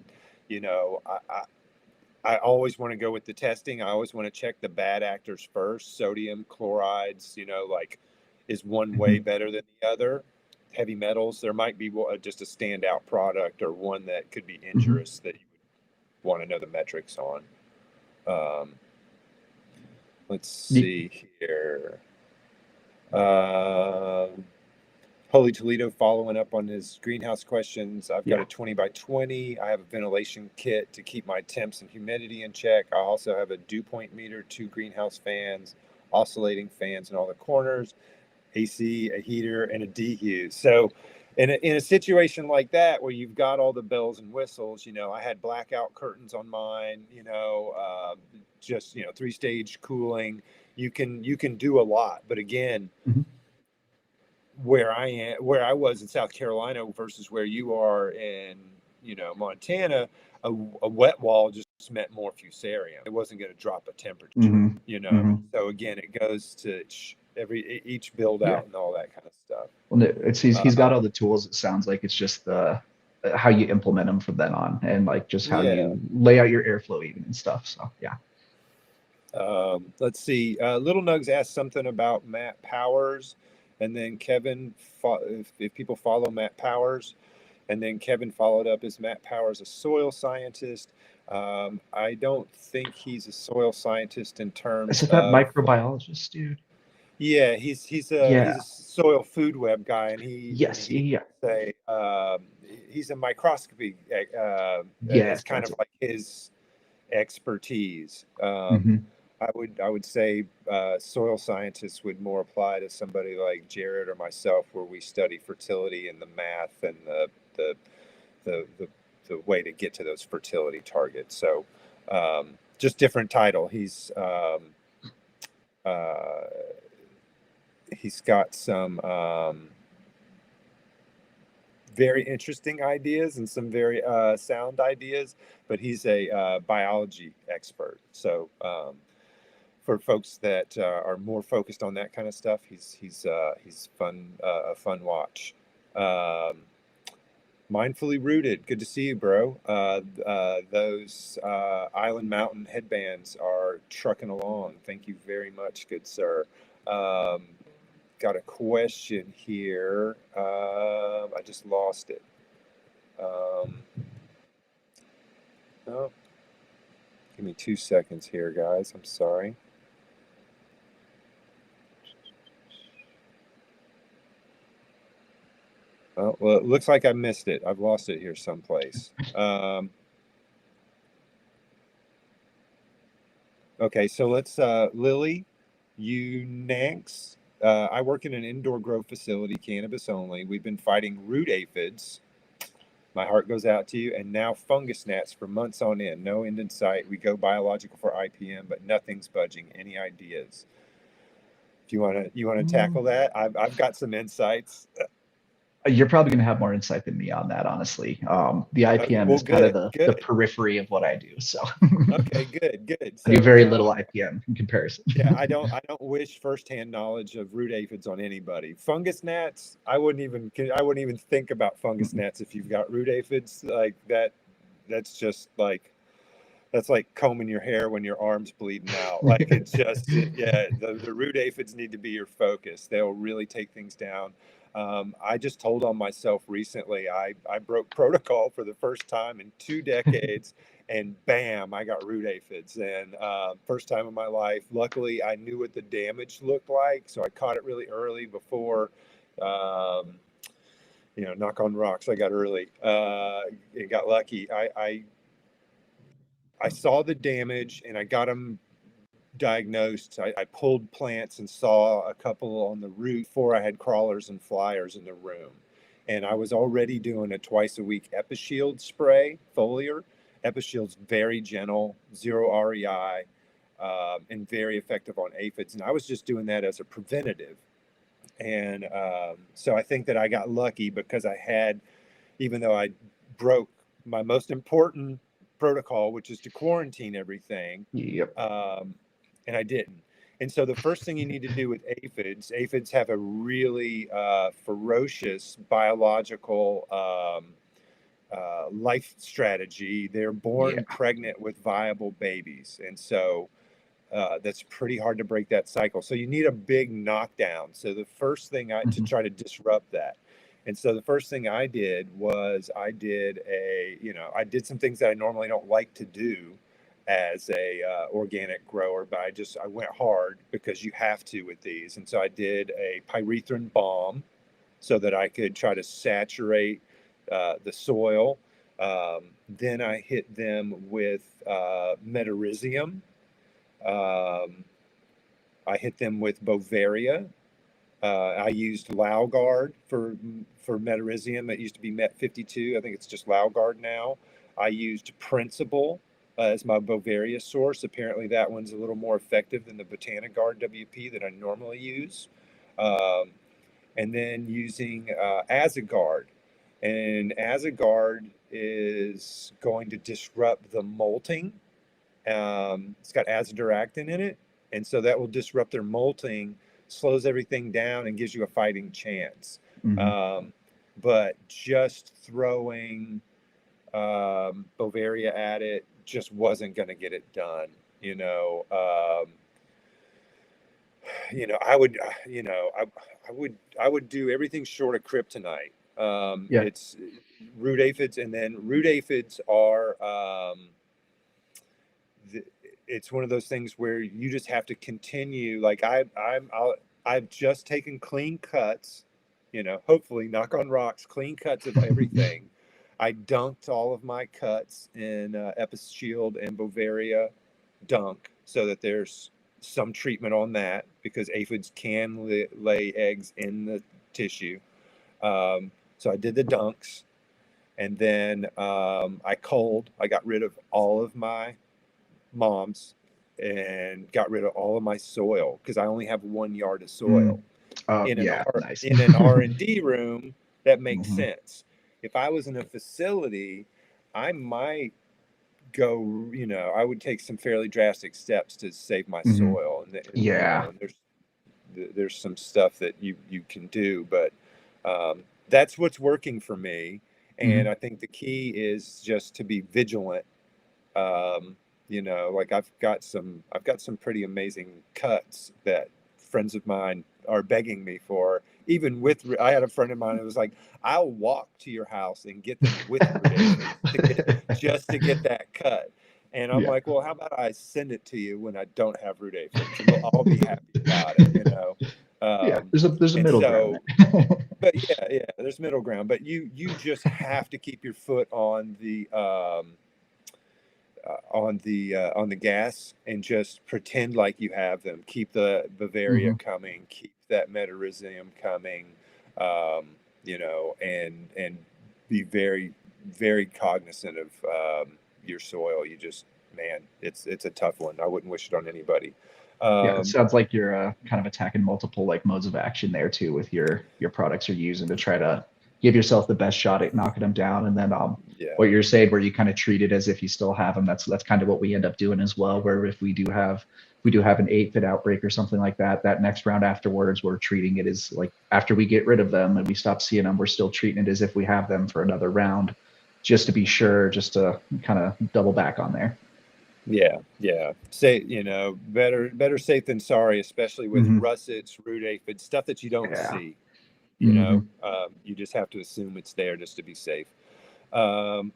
I always want to go with the testing. I always want to check the bad actors first. Sodium, chlorides, like, is one way better than the other? Heavy metals, there might be just a standout product, or one that could be injurious that you would want to know the metrics on. Let's see here. Holy Toledo following up on his greenhouse questions. I've got a 20 by 20. I have a ventilation kit to keep my temps and humidity in check. I also have a dew point meter, 2 greenhouse fans, oscillating fans in all the corners, AC, a heater, and a dehue. So in a situation like that, where you've got all the bells and whistles, I had blackout curtains on mine, just, 3-stage cooling. You can do a lot. But again, where I was in South Carolina versus where you are in, Montana, a wet wall just meant more fusarium. It wasn't going to drop a temperature, So again, it goes to each build Yeah. out and all that kind of stuff. Well, he's got all the tools. It sounds like it's just the how you implement them from then on, and like just how Yeah. you lay out your airflow even and stuff. So yeah. Let's see. Little Nugs asked something about Matt Powers, and then Kevin, if people follow Matt Powers, and then Kevin followed up, is Matt Powers a soil scientist? I don't think he's a soil scientist in terms Is it that of. microbiologist dude? Yeah, he's Yeah. a soil food web guy, and Yes. Yeah. say he's a microscopy. It's Yes, kind that's of it. like his expertise. Mm-hmm. I would say soil scientists would more apply to somebody like Jared or myself, where we study fertility and the math and the the, way to get to those fertility targets. So just different title. He's got some very interesting ideas and some very sound ideas, but he's a biology expert. So for folks that are more focused on that kind of stuff, he's fun, a fun watch. Mindfully Rooted, good to see you, bro. Those Island Mountain headbands are trucking along. Thank you very much, good sir. Got a question here. I just lost it. Oh, give me 2 seconds here, guys. I'm sorry. Oh, well, it looks like I missed it. I've lost it here someplace. Okay, so let's, Lily, Nanks. I work in an indoor grow facility, cannabis only. We've been fighting root aphids. My heart goes out to you. And now fungus gnats for months on end. No end in sight. We go biological for IPM, but nothing's budging. Any ideas? Do you want to tackle that? I've got some insights. You're probably going to have more insight than me on that, honestly. The IPM well, is kind of the periphery of what I do. So okay, good. So, I do very little IPM in comparison. Yeah, I don't wish firsthand knowledge of root aphids on anybody. Fungus gnats, I wouldn't even think about fungus gnats if you've got root aphids like that. That's just like, that's like combing your hair when your arm's bleeding out. Like it's just, the root aphids need to be your focus. They'll really take things down. I just told on myself recently, I broke protocol for the first time in 2 decades and bam, I got root aphids. And first time in my life, luckily I knew what the damage looked like. So I caught it really early before, knock on rocks, I got early. It got lucky. I saw the damage and I got them diagnosed. I pulled plants and saw a couple on the roof before I had crawlers and flyers in the room. And I was already doing a twice a week EpiShield spray, foliar. EpiShield's very gentle, 0 REI, and very effective on aphids. And I was just doing that as a preventative. And so I think that I got lucky because I had, even though I broke my most important protocol, which is to quarantine everything. Yep. And I didn't. And so the first thing you need to do with aphids have a really ferocious biological life strategy. They're born pregnant with viable babies. And so that's pretty hard to break that cycle. So you need a big knockdown. So the first thing to try to disrupt that. And so the first thing I did was I did some things that I normally don't like to do as a organic grower, but I went hard because you have to with these. And so I did a pyrethrin balm so that I could try to saturate the soil. Then I hit them with metarhizium. I hit them with Bovaria. I used Laugard for metarhizium. It used to be Met 52. I think it's just Laugard now. I used Principle as my Bovaria source. Apparently that one's a little more effective than the Botanigard WP that I normally use. And then using Azigard. And Azigard is going to disrupt the molting. It's got azadirachtin in it. And so that will disrupt their molting, slows everything down, and gives you a fighting chance. But just throwing Bovaria at it just wasn't going to get it done. I would do everything short of kryptonite. It's root aphids, and then root aphids are it's one of those things where you just have to continue. Like I've just taken clean cuts, hopefully, knock on rocks, clean cuts of everything. I dunked all of my cuts in EpiShield and Bovaria dunk so that there's some treatment on that, because aphids can lay eggs in the tissue. So I did the dunks, And then I got rid of all of my moms and got rid of all of my soil because I only have 1 yard of soil. Yeah, nice. In an R&D room, that makes Mhm. sense. If I was in a facility, I might go, I would take some fairly drastic steps to save my Mhm. soil. And Yeah. and there's some stuff that you can do, but that's what's working for me. And Mhm. I think the key is just to be vigilant. Um, like I've got some pretty amazing cuts that friends of mine are begging me for. Even with, I had a friend of mine who was like, I'll walk to your house and get them with root aphids just to get that cut. And I'm Yeah. like, well, how about I send it to you when I don't have root aphids, and we'll all be happy about it. Yeah, Um, there's a and middle ground so, there. but yeah, there's middle ground. But you just have to keep your foot on the gas and just pretend like you have them. Keep the Bavaria Mhm. coming. Keep that Metarhizium coming. And be very, very cognizant of your soil. Man, it's a tough one. I wouldn't wish it on anybody. Yeah, it Um, sounds like you're kind of attacking multiple like modes of action there too with your products you're using to try to give yourself the best shot at knocking them down. And then yeah, what you're saying where you kind of treat it as if you still have them. That's kind of what we end up doing as well. Where if we do have an aphid outbreak or something like that, that next round afterwards, we're treating it as like after we get rid of them and we stop seeing them, we're still treating it as if we have them for another round, just to be sure, just to kind of double back on there. yeah. Say, better safe than sorry, especially with Hmm. russets, root aphids, stuff that you don't Yeah. see. Hmm. You just have to assume it's there just to be safe. Um,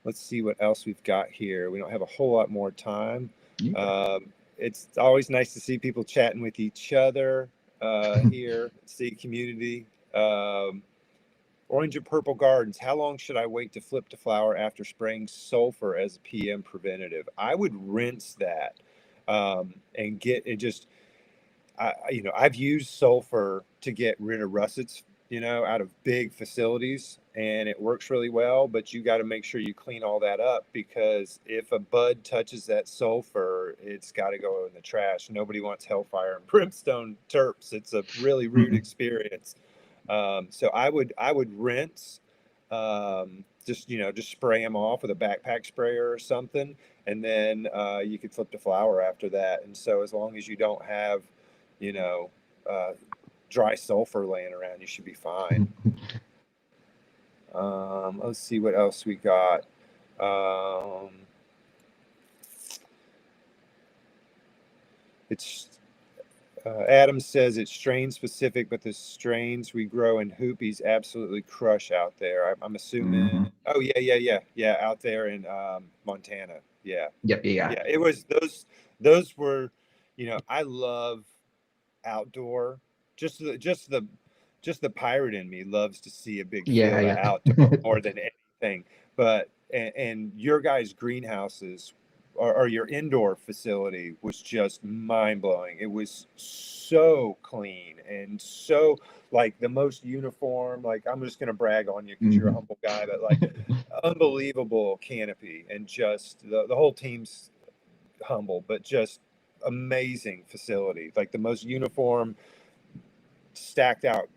let's see what else we've got here. We don't have a whole lot more time. Yeah. It's always nice to see people chatting with each other here, see community. Orange and purple gardens. How long should I wait to flip to flower after spraying sulfur as a PM preventative? I would rinse that and get it just I've used sulfur to get rid of russets, out of big facilities, and it works really well. But you got to make sure you clean all that up because if a bud touches that sulfur, it's got to go in the trash. Nobody wants hellfire and brimstone terps. It's a really rude Mm-mm. experience. So I would rinse, just spray them off with a backpack sprayer or something, and then you could flip to flower after that. And so as long as you don't have you know, uh, dry sulfur laying around, you should be fine. Let's see what else we got. Um, it's Adam says it's strain specific, but the strains we grow in hoopies absolutely crush out there. I'm assuming. Mhm. Oh yeah, out there in Montana. Yeah, Yep. Yeah. yeah. It was those. Those were, I love outdoor. Just the just the just the pirate in me loves to see a big Yeah. field of Yeah. outdoor more than anything. But and your guys' greenhouses or your indoor facility was just mind blowing. It was so clean and so like the most uniform. Like I'm just gonna brag on you because you're a Mhm. humble guy, but like unbelievable canopy and just the whole team's humble, but just amazing facility. Like the most uniform, stacked out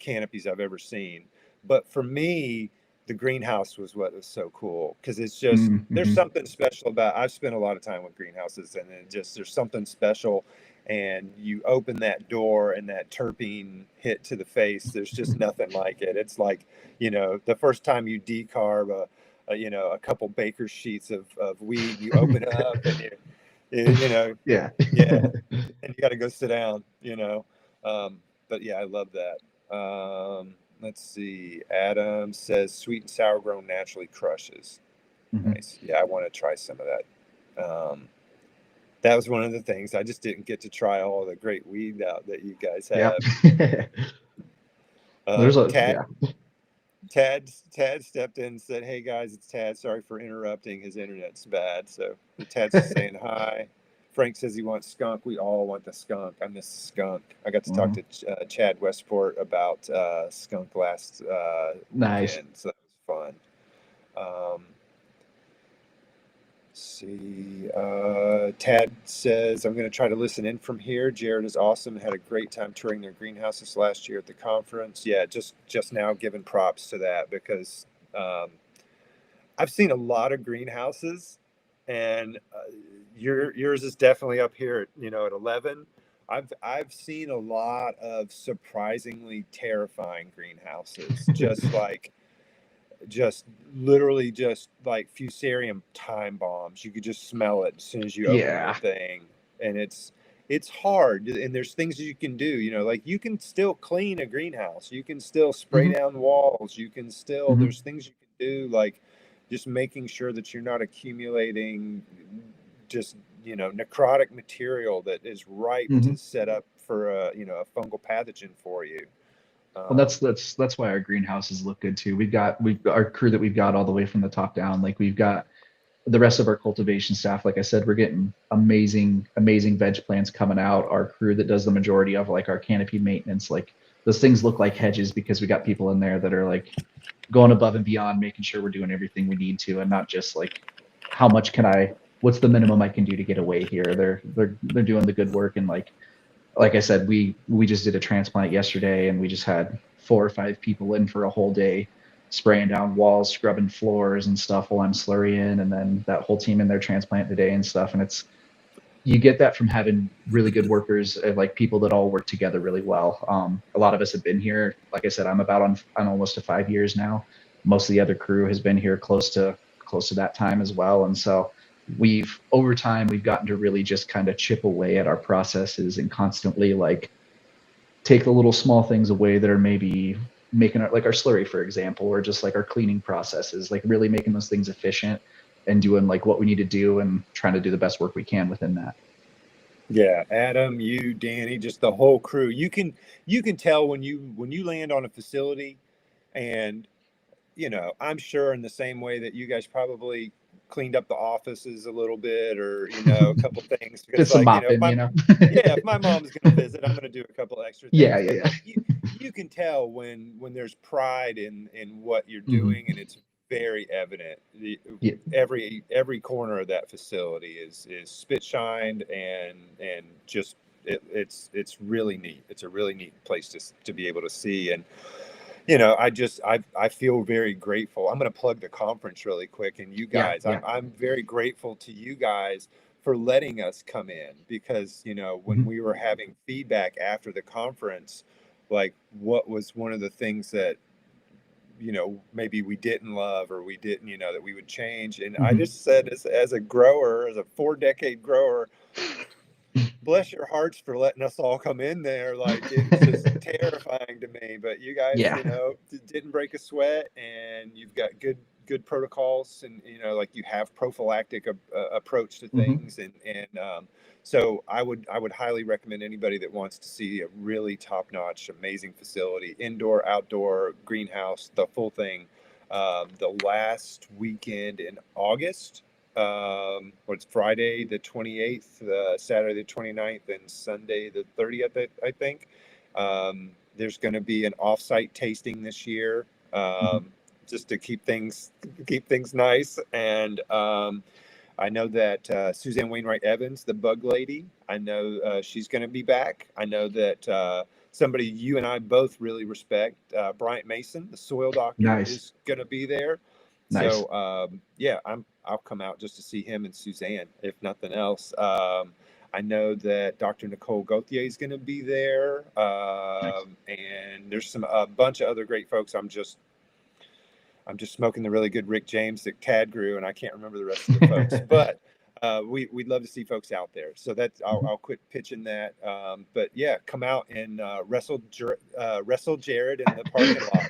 canopies I've ever seen. But for me, the greenhouse was what was so cool because it's just there's Mhm. something special about. I've spent a lot of time with greenhouses, and there's something special. And you open that door, and that terpene hit to the face. There's just nothing like it. It's like the first time you decarb a couple baker's sheets of weed, you open it up, and Yeah. yeah, and you got to go sit down. Um, but yeah, I love that. Let's see. Adam says sweet and sour grown naturally crushes. Mhm. Nice. Yeah, I want to try some of that. That was one of the things. I just didn't get to try all the great weed out that you guys Yeah. have. There's a Tad, yeah. Tad stepped in and said, "Hey guys, it's Tad. Sorry for interrupting. His internet's bad." So Tad's just saying hi. Frank says he wants skunk. We all want the skunk. I miss the skunk. I got to talk Mhm. to Chad Westport about skunk last Nice. weekend, so that fun. See, Tad says, I'm going to try to listen in from here. Jared is awesome. Had a great time touring their greenhouses last year at the conference. Yeah, just now giving props to that, because I've seen a lot of greenhouses, and yours is definitely up here, at 11. I've seen a lot of surprisingly terrifying greenhouses, just literally just like fusarium time bombs. You could just smell it as soon as you open the Yeah. thing, and it's hard. And there's things you can do, like you can still clean a greenhouse, you can still spray Mhm. down walls, you can still, Mhm. there's things you can do, like just making sure that you're not accumulating just necrotic material that is ripe to Mhm. set up for a fungal pathogen for you. Well, that's why our greenhouses look good too. We've got our crew that we've got all the way from the top down. Like we've got the rest of our cultivation staff. Like I said, we're getting amazing veg plants coming out. Our crew that does the majority of like our canopy maintenance, like those things look like hedges, because we got people in there that are like going above and beyond, making sure we're doing everything we need to, and not just like what's the minimum I can do to get away here. They're doing the good work. And like I said, we just did a transplant yesterday, and we just had 4 or 5 people in for a whole day, spraying down walls, scrubbing floors and stuff while I'm slurrying, and then that whole team in their transplant today and stuff. And you get that from having really good workers, like people that all work together really well. A lot of us have been here. Like I said, I'm about on almost to 5 years now. Most of the other crew has been here close to that time as well. And so over time, we've gotten to really just kind of chip away at our processes and constantly like take the little small things away that are maybe making like our slurry, for example, or just like our cleaning processes, like really making those things efficient and doing like what we need to do and trying to do the best work we can within that. Yeah, Adam, you, Danny, just the whole crew. You can tell when you land on a facility, and I'm sure in the same way that you guys probably cleaned up the offices a little bit, or a couple things, Did because some like if mopping, my yeah, if my mom's gonna visit, I'm gonna do a couple extra Yeah, things. yeah, But yeah. like you can tell when there's pride in what you're Hmm. doing, and it's very evident. Yeah. Every corner of that facility is spit shined, and just it's really neat. It's a really neat place to be able to see. And I feel very grateful. I'm going to plug the conference really quick, and you Yeah, guys, yeah. I'm very grateful to you guys for letting us come in, because when Hmm. we were having feedback after the conference, like what was one of the things that maybe we didn't love, or we didn't, that we would change. And I Hmm. just said, as a grower, as a 4-decade grower, bless your hearts for letting us all come in there. Like, it's just terrifying to me, but you guys, Yeah. didn't break a sweat, and you've got good protocols, and like you have prophylactic approach to Hmm. things. And so I would highly recommend anybody that wants to see a really top-notch, amazing facility, indoor, outdoor, greenhouse, the full thing, the last weekend in August. What's Friday the 28th, Saturday the 29th, and Sunday the 30th, I think. There's going to be an off-site tasting this year, Hmm. just to keep things nice. And I know that Suzanne Wainwright Evans, the bug lady, I know she's going to be back. I know that somebody you and I both really respect, Bryant Mason, the soil doctor, Nice. is going to be there. Nice. So yeah, I'll come out just to see him and Suzanne, if nothing else. I know that Dr. Nicole Gauthier is going to be there, Nice. and there's a bunch of other great folks. I'm just smoking the really good Rick James that Tad grew, and I can't remember the rest of the folks. But we'd love to see folks out there. So Mhm. I'll quit pitching that. But yeah, come out and wrestle Jared in the parking lot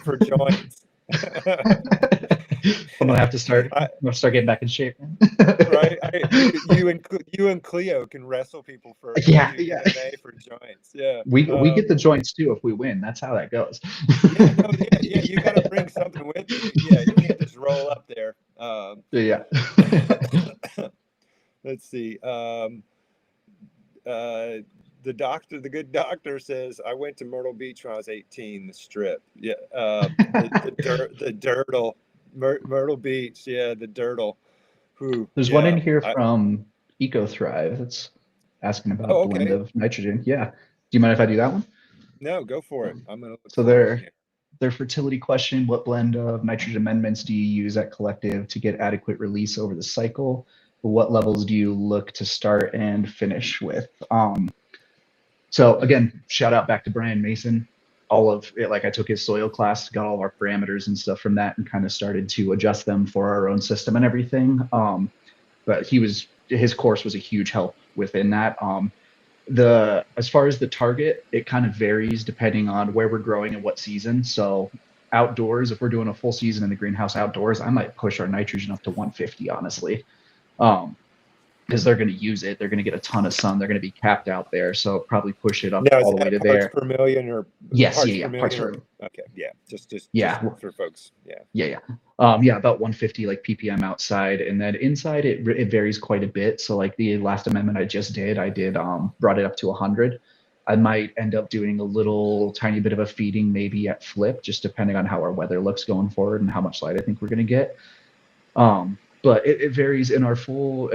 for joints. I'm gonna have to start. I, I'm gonna start getting back in shape. right? You and Cleo can wrestle people and Yeah, do yeah. MMA for joints. Yeah. We get the joints too if we win. That's how that goes. Yeah. No. Yeah. You got to bring something with you. Yeah. You can't just roll up there. Yeah. Let's see. Uh, the good doctor says I went to Myrtle Beach when I was 18. The Strip, yeah, the dirtle, Myrtle Beach, yeah, the dirtle. Who, There's one in yeah. here from Eco Thrive that's asking about Oh, blend okay. of nitrogen. Yeah. Do you mind if I do that one? No, go for it. I'm gonna look So for it here. their fertility question: what blend of nitrogen amendments do you use at Collective to get adequate release over the cycle? What levels do you look to start and finish with? So again, shout out back to Brian Mason. All of it, like I took his soil class, got all of our parameters and stuff from that, and kind of started to adjust them for our own system and everything. But his course was a huge help within that. As far as the target, it kind of varies depending on where we're growing and what season. So outdoors, if we're doing a full season in the greenhouse outdoors, I might push our nitrogen up to 150, honestly. Because they're going to use it. They're going to get a ton of sun. They're going to be capped out there. So probably push it up Now, is all the way that to parts there. per million or Yes, parts yeah, per parts million? per. Okay, yeah, just Yeah, for folks, yeah. yeah. About 150 like ppm outside, and then inside it varies quite a bit. So like the last amendment I did brought it up to 100. I might end up doing a little tiny bit of a feeding maybe at flip, just depending on how our weather looks going forward and how much light I think we're going to get. But it varies in our full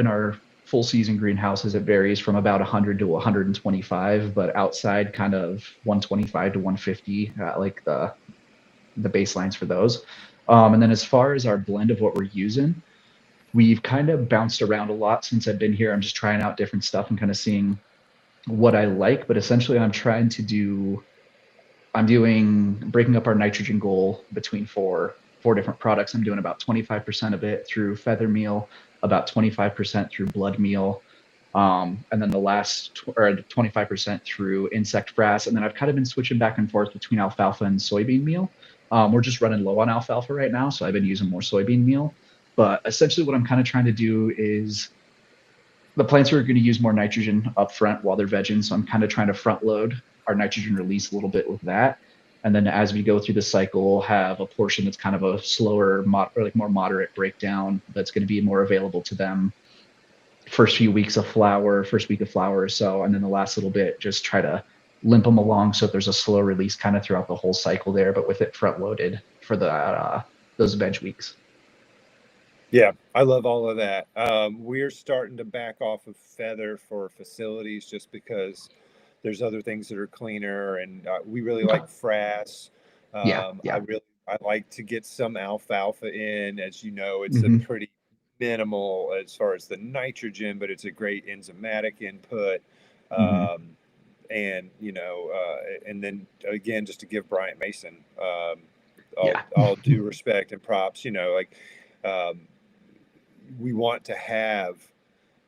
season greenhouses. It varies from about 100 to 125, but outside kind of 125 to 150, like the baselines for those. And then as far as our blend of what we're using, we've kind of bounced around a lot since I've been here. I'm just trying out different stuff and kind of seeing what I like. But essentially, I'm doing breaking up our nitrogen goal between four different products. I'm doing about 25% of it through feather meal, about 25% through blood meal, and then the last 25% through insect frass. And then I've kind of been switching back and forth between alfalfa and soybean meal. We're just running low on alfalfa right now, so I've been using more soybean meal. But essentially, what I'm kind of trying to do is the plants are going to use more nitrogen up front while they're vegging. So I'm kind of trying to front load our nitrogen release a little bit with that. And then as we go through the cycle, we'll have a portion that's kind of a slower, or like more moderate breakdown that's going to be more available to them first week of flower or so. And then the last little bit, just try to limp them along so there's a slow release kind of throughout the whole cycle there, but with it front loaded for those veg weeks. Yeah, I love all of that. We're starting to back off of feather for facilities just because there's other things that are cleaner, and we really like frass. Yeah. I like to get some alfalfa in. As you know, it's Mm-hmm. a pretty minimal as far as the nitrogen, but it's a great enzymatic input. Mm-hmm. And and then again, just to give Bryant Mason Yeah. all due respect and props, we want to have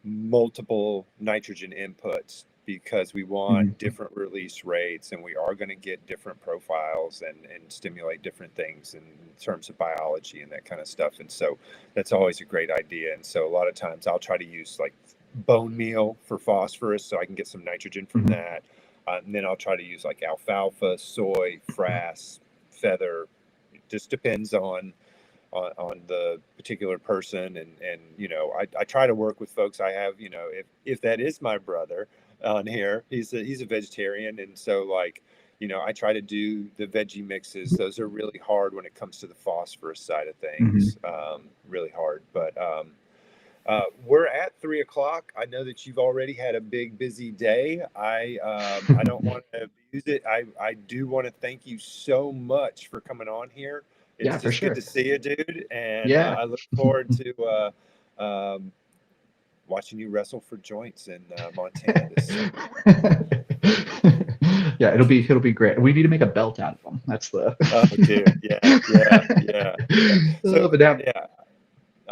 multiple nitrogen inputs because we want different release rates, and we are going to get different profiles and stimulate different things in terms of biology and that kind of stuff. And so that's always a great idea. And so a lot of times I'll try to use like bone meal for phosphorus so I can get some nitrogen from that. And then I'll try to use like alfalfa, soy, frass, feather. It just depends on the particular person, and I try to work with folks. I have, if that is my brother on here, he's a vegetarian, and so like I try to do the veggie mixes. Those are really hard when it comes to the phosphorus side of things. Really hard. But we're at 3:00. I know that you've already had a big busy day. I don't want to abuse it. I do want to thank you so much for coming on here. It's just good to see you, dude. And I look forward to watching you wrestle for joints in Montana this summer. Yeah, it'll be great. We need to make a belt out of them. That's the. Oh, dude, yeah. So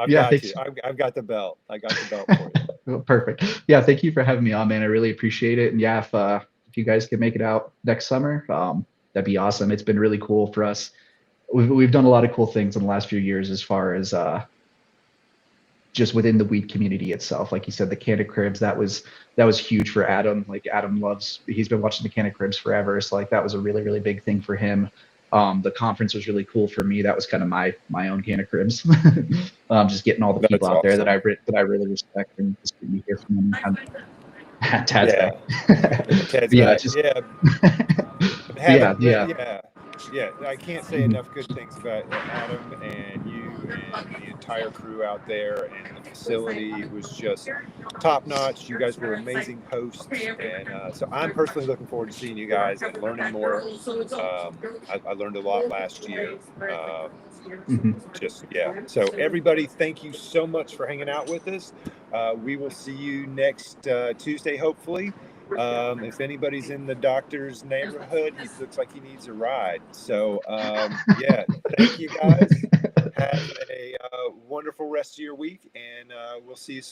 yeah, thanks. you. I've got the belt. I got the belt for you. Perfect. Yeah, thank you for having me on, man. I really appreciate it. And yeah, if you guys can make it out next summer, that'd be awesome. It's been really cool for us. We've done a lot of cool things in the last few years as far as just within the weed community itself. Like you said, the Canna Cribs, that was huge for Adam. Like Adam he's been watching the Canna Cribs forever. So like that was a really, really big thing for him. The conference was really cool for me. That was kind of my own Canna Cribs. Just getting all the people out there that I really respect and just getting to hear from them. Tad's Yeah. back. Ted's Yeah, back. just Yeah. yeah, Having, yeah. yeah. I can't say enough good things about Adam and you and the entire crew out there, and the facility was just top notch. You guys were amazing hosts, and so I'm personally looking forward to seeing you guys and learning more. I learned a lot last year. Just yeah. So everybody, thank you so much for hanging out with us. We will see you next Tuesday, hopefully. If anybody's in the doctor's neighborhood, he looks like he needs a ride. So yeah, thank you guys. Have a wonderful rest of your week, and we'll see you soon.